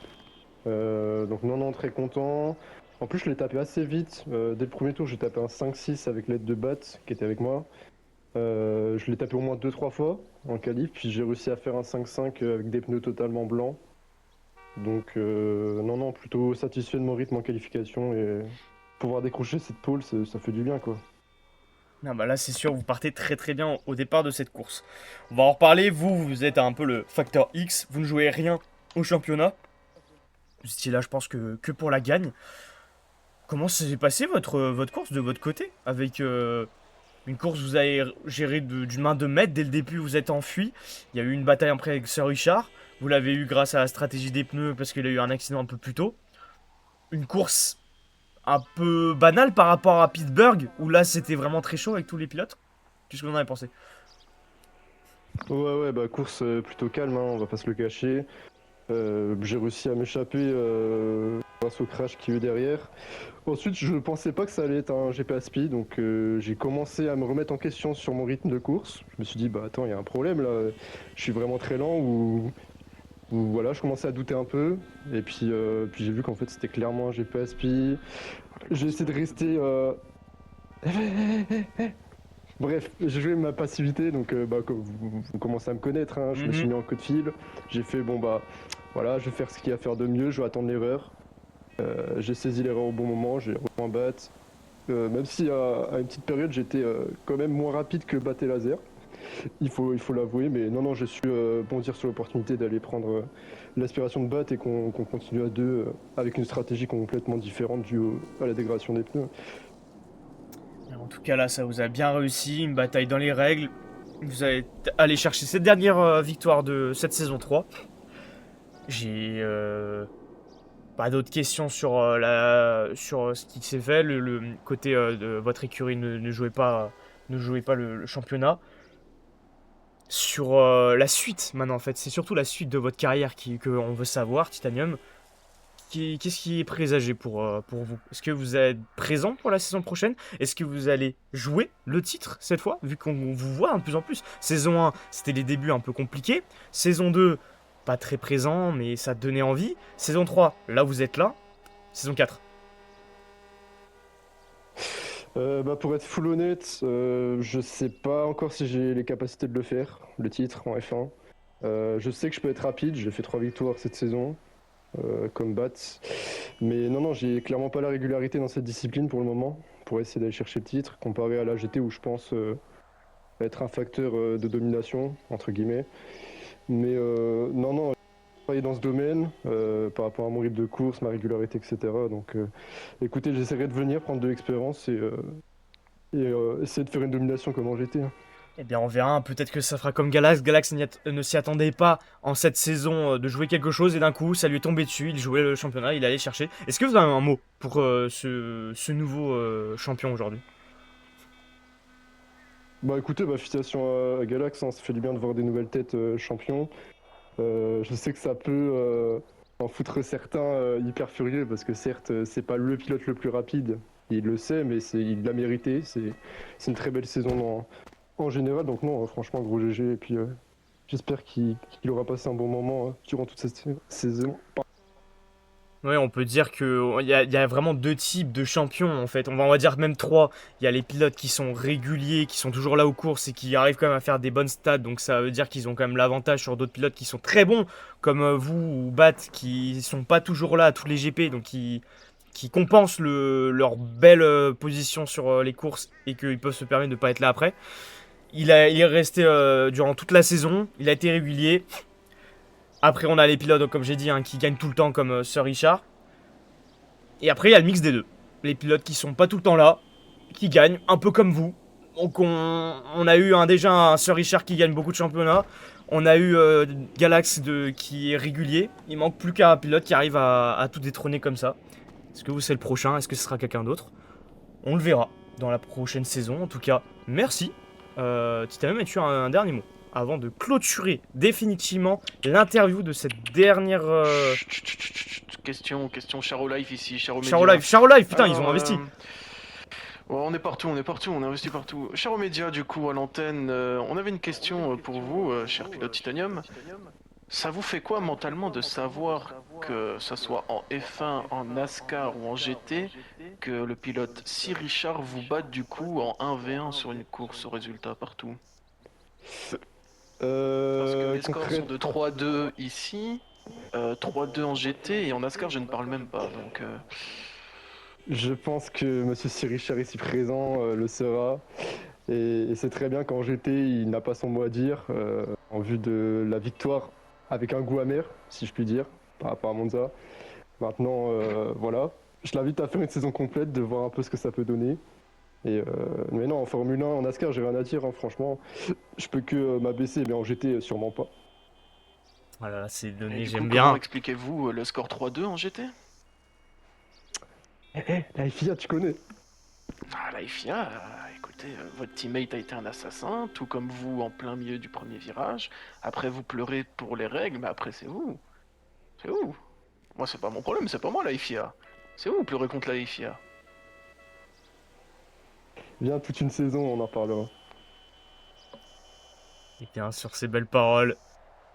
Donc non, très content. En plus, je l'ai tapé assez vite. Dès le premier tour, j'ai tapé un 5-6 avec l'aide de Bat, qui était avec moi. Je l'ai tapé au moins 2-3 fois en qualif, puis j'ai réussi à faire un 5-5 avec des pneus totalement blancs. Donc non, plutôt satisfait de mon rythme en qualification et pouvoir décrocher cette pole, ça fait du bien quoi. Ah bah là c'est sûr, vous partez très très bien au départ de cette course. On va en reparler, vous êtes un peu le facteur X, vous ne jouez rien au championnat. Vous étiez là je pense que pour la gagne. Comment s'est passé votre course de votre côté? Avec une course vous avez géré d'une main de maître, dès le début vous êtes enfui. Il y a eu une bataille après avec Sir Richard. Vous l'avez eu grâce à la stratégie des pneus parce qu'il a eu un accident un peu plus tôt. Une course un peu banale par rapport à Pittsburgh, où là c'était vraiment très chaud avec tous les pilotes. Qu'est-ce que vous en avez pensé? Ouais, bah course plutôt calme, hein, on va pas se le cacher. J'ai réussi à m'échapper grâce au crash qu'il y a eu derrière. Ensuite, je pensais pas que ça allait être un GP Aspi, donc j'ai commencé à me remettre en question sur mon rythme de course. Je me suis dit, bah attends, il y a un problème là, je suis vraiment très lent ou voilà, je commençais à douter un peu. Et puis j'ai vu qu'en fait c'était clairement un GP Aspi. J'ai essayé de rester. Bref, j'ai joué ma passivité, donc comme vous commencez à me connaître, hein, je me suis mis en queue de fil. J'ai fait bon bah voilà, je vais faire ce qu'il y a à faire de mieux, je vais attendre l'erreur. J'ai saisi l'erreur au bon moment, j'ai rejoint Bat. Même si à une petite période j'étais quand même moins rapide que Bat et Laser. Il faut l'avouer, mais non, j'ai su bondir sur l'opportunité d'aller prendre l'aspiration de Bat et qu'on continue à deux avec une stratégie complètement différente due à la dégradation des pneus. En tout cas là ça vous a bien réussi, une bataille dans les règles. Vous allez aller chercher cette dernière victoire de cette saison 3. J'ai pas d'autres questions sur ce qui s'est fait. Le côté de votre écurie ne jouait pas le championnat. sur la suite maintenant en fait. C'est surtout la suite de votre carrière qu'on veut savoir, Titanium. Qu'est-ce qui est présagé pour vous? Est-ce que vous êtes présent pour la saison prochaine? Est-ce que vous allez jouer le titre cette fois? Vu qu'on vous voit de plus en plus. Saison 1, c'était les débuts un peu compliqués. Saison 2, pas très présent, mais ça donnait envie. Saison 3, là vous êtes là. Saison 4. Pour être full honnête, je sais pas encore si j'ai les capacités de le faire, le titre en F1. Je sais que je peux être rapide, j'ai fait 3 victoires cette saison. Comme Bat. Mais non, j'ai clairement pas la régularité dans cette discipline pour le moment, pour essayer d'aller chercher le titre, comparé à la GT où je pense être un facteur de domination, entre guillemets. Mais non, je travaille dans ce domaine par rapport à mon rythme de course, ma régularité, etc. Donc écoutez, j'essaierai de venir prendre de l'expérience et essayer de faire une domination comme en GT. Eh bien, on verra. Peut-être que ça fera comme Galax. Galax ne s'y attendait pas en cette saison de jouer quelque chose et d'un coup, ça lui est tombé dessus. Il jouait le championnat, il allait chercher. Est-ce que vous avez un mot pour ce nouveau champion aujourd'hui? Écoutez, félicitations à Galax, hein, ça fait du bien de voir des nouvelles têtes champions. Je sais que ça peut en foutre certains hyper furieux parce que certes, c'est pas le pilote le plus rapide, il le sait, mais il l'a mérité. C'est une très belle saison en général, donc non, franchement, gros GG. Et puis j'espère qu'il aura passé un bon moment durant toute cette saison. Oui, on peut dire qu'il y a vraiment 2 types de champions en fait. On va dire même 3. Il y a les pilotes qui sont réguliers, qui sont toujours là aux courses et qui arrivent quand même à faire des bonnes stats. Donc ça veut dire qu'ils ont quand même l'avantage sur d'autres pilotes qui sont très bons, comme vous ou Bat, qui sont pas toujours là à tous les GP, donc qui compensent leur belle position sur les courses et qu'ils peuvent se permettre de ne pas être là après. Il est resté durant toute la saison, il a été régulier. Après, on a les pilotes, comme j'ai dit, qui gagnent tout le temps, comme Sir Richard. Et après, il y a le mix des deux. Les pilotes qui sont pas tout le temps là, qui gagnent, un peu comme vous. Donc, on a eu déjà un Sir Richard qui gagne beaucoup de championnats. On a eu Galax qui est régulier. Il manque plus qu'un pilote qui arrive à tout détrôner comme ça. Est-ce que vous, c'est le prochain? Est-ce que ce sera quelqu'un d'autre? On le verra dans la prochaine saison. En tout cas, merci. Titanium, as-tu un dernier mot avant de clôturer définitivement l'interview de cette dernière... Question Charo Life ici, Charo Life, putain, ils ont investi. On est partout, on investit partout. Charo Media, du coup, à l'antenne, on avait une question pour vous, cher pilote Titanium. Ça vous fait quoi mentalement de savoir que ça soit en F1, en NASCAR ou en GT, que le pilote Sir Richard vous batte du coup en 1v1 sur une course au résultat partout? Parce que les scores sont de 3-2 ici, 3-2 en GT et en NASCAR je ne parle même pas, donc... Je pense que Monsieur Sir Richard ici présent le sera, et c'est très bien qu'en GT il n'a pas son mot à dire, en vue de la victoire avec un goût amer, si je puis dire, par rapport à Monza. Maintenant, voilà, je l'invite à faire une saison complète, de voir un peu ce que ça peut donner. Mais non, en Formule 1, en NASCAR, j'ai rien à dire, hein, franchement. Je peux que m'abaisser, mais en GT, sûrement pas. Voilà, c'est donné, j'aime bien. Comment expliquez-vous le score 3-2 en GT? La FIA, tu connais? Ah, la FIA, écoutez, votre teammate a été un assassin, tout comme vous en plein milieu du premier virage. Après, vous pleurez pour les règles, mais après, c'est vous. C'est vous. Moi, c'est pas mon problème, c'est pas moi la FIA. C'est vous pleurez contre la FIA. Viens, toute une saison, on en parlera. Et bien, sur ces belles paroles,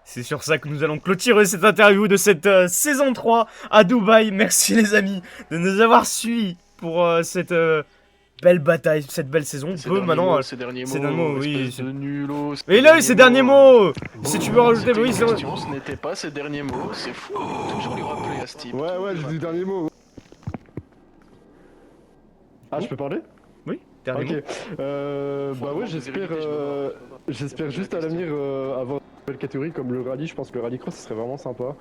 c'est sur ça que nous allons clôturer cette interview de cette saison 3 à Dubaï. Merci les amis de nous avoir suivis pour cette belle bataille, cette belle saison. On peut maintenant... Ces derniers mots, oui. De nulot, et là, ces derniers mots si tu veux rajouter... Oui, c'est vrai. Ce n'était pas ces derniers mots, c'est fou. Toujours lui rappeler à ce type. Ouais, j'ai dit les derniers mots. Ah, je peux parler? Oui, dernier mot. Ouais, j'espère juste à l'avenir avoir une nouvelle catégorie comme le rallye. Je pense que le rallycross, ce serait vraiment sympa.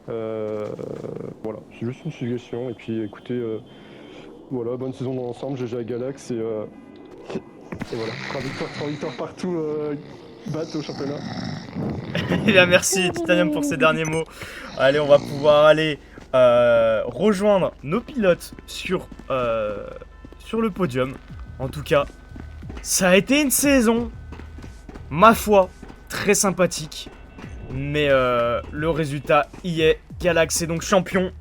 Voilà, c'est juste une suggestion. Et puis, écoutez, voilà, bonne saison dans l'ensemble. GG à Galax et voilà, 3 victoires partout. Battre au championnat. Et bien, merci Titanium pour ces derniers mots. Allez, on va pouvoir aller rejoindre nos pilotes sur le podium. En tout cas, ça a été une saison, ma foi, très sympathique. Mais le résultat y est. Galax est donc champion.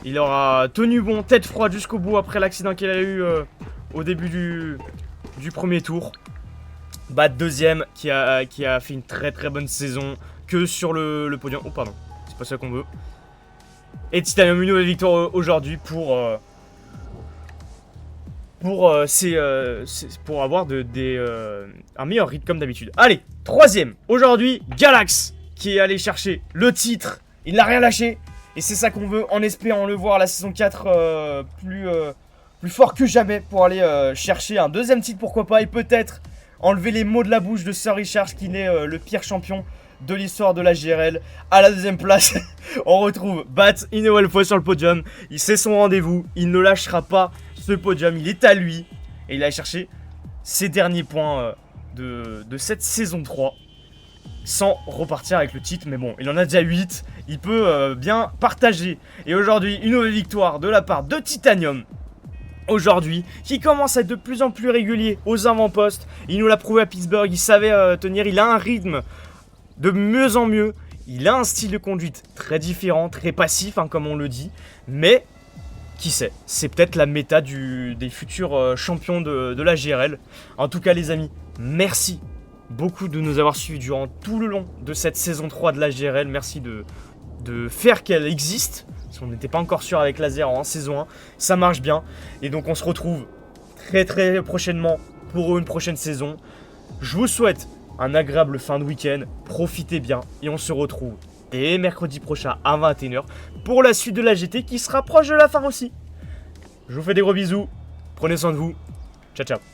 Il aura tenu bon, tête froide jusqu'au bout après l'accident qu'il a eu au début du premier tour. Bat deuxième qui a fait une très très bonne saison que sur le podium. Oh pardon, c'est pas ça qu'on veut. Et Titanium, une nouvelle victoire aujourd'hui pour avoir un meilleur rythme comme d'habitude. Allez, troisième. Aujourd'hui, Galax qui est allé chercher le titre. Il n'a rien lâché. Et c'est ça qu'on veut en espérant le voir la saison 4 plus fort que jamais pour aller chercher un deuxième titre, pourquoi pas. Et peut-être enlever les mots de la bouche de Sir Richard qui est le pire champion de l'histoire de la GRL. À la deuxième place, on retrouve Bat une nouvelle fois sur le podium. C'est son rendez-vous. Il ne lâchera pas ce podium. Il est à lui. Et il a cherché ses derniers points de cette saison 3. Sans repartir avec le titre. Mais bon, il en a déjà 8. Il peut bien partager. Et aujourd'hui, une nouvelle victoire de la part de Titanium. Aujourd'hui, qui commence à être de plus en plus régulier aux avant-postes. Il nous l'a prouvé à Pittsburgh. Il savait tenir. Il a un rythme de mieux en mieux. Il a un style de conduite très différent, très passif, hein, comme on le dit. Mais, qui sait, c'est peut-être la méta des futurs champions de la GRL. En tout cas, les amis, merci beaucoup de nous avoir suivis durant tout le long de cette saison 3 de la GRL. Merci de faire qu'elle existe. Parce qu'on n'était pas encore sûr avec Laser en saison 1. Ça marche bien. Et donc, on se retrouve très très prochainement pour une prochaine saison. Je vous souhaite un agréable fin de week-end, profitez bien et on se retrouve dès mercredi prochain à 21h pour la suite de la GT qui sera proche de la fin aussi. Je vous fais des gros bisous, prenez soin de vous, ciao ciao.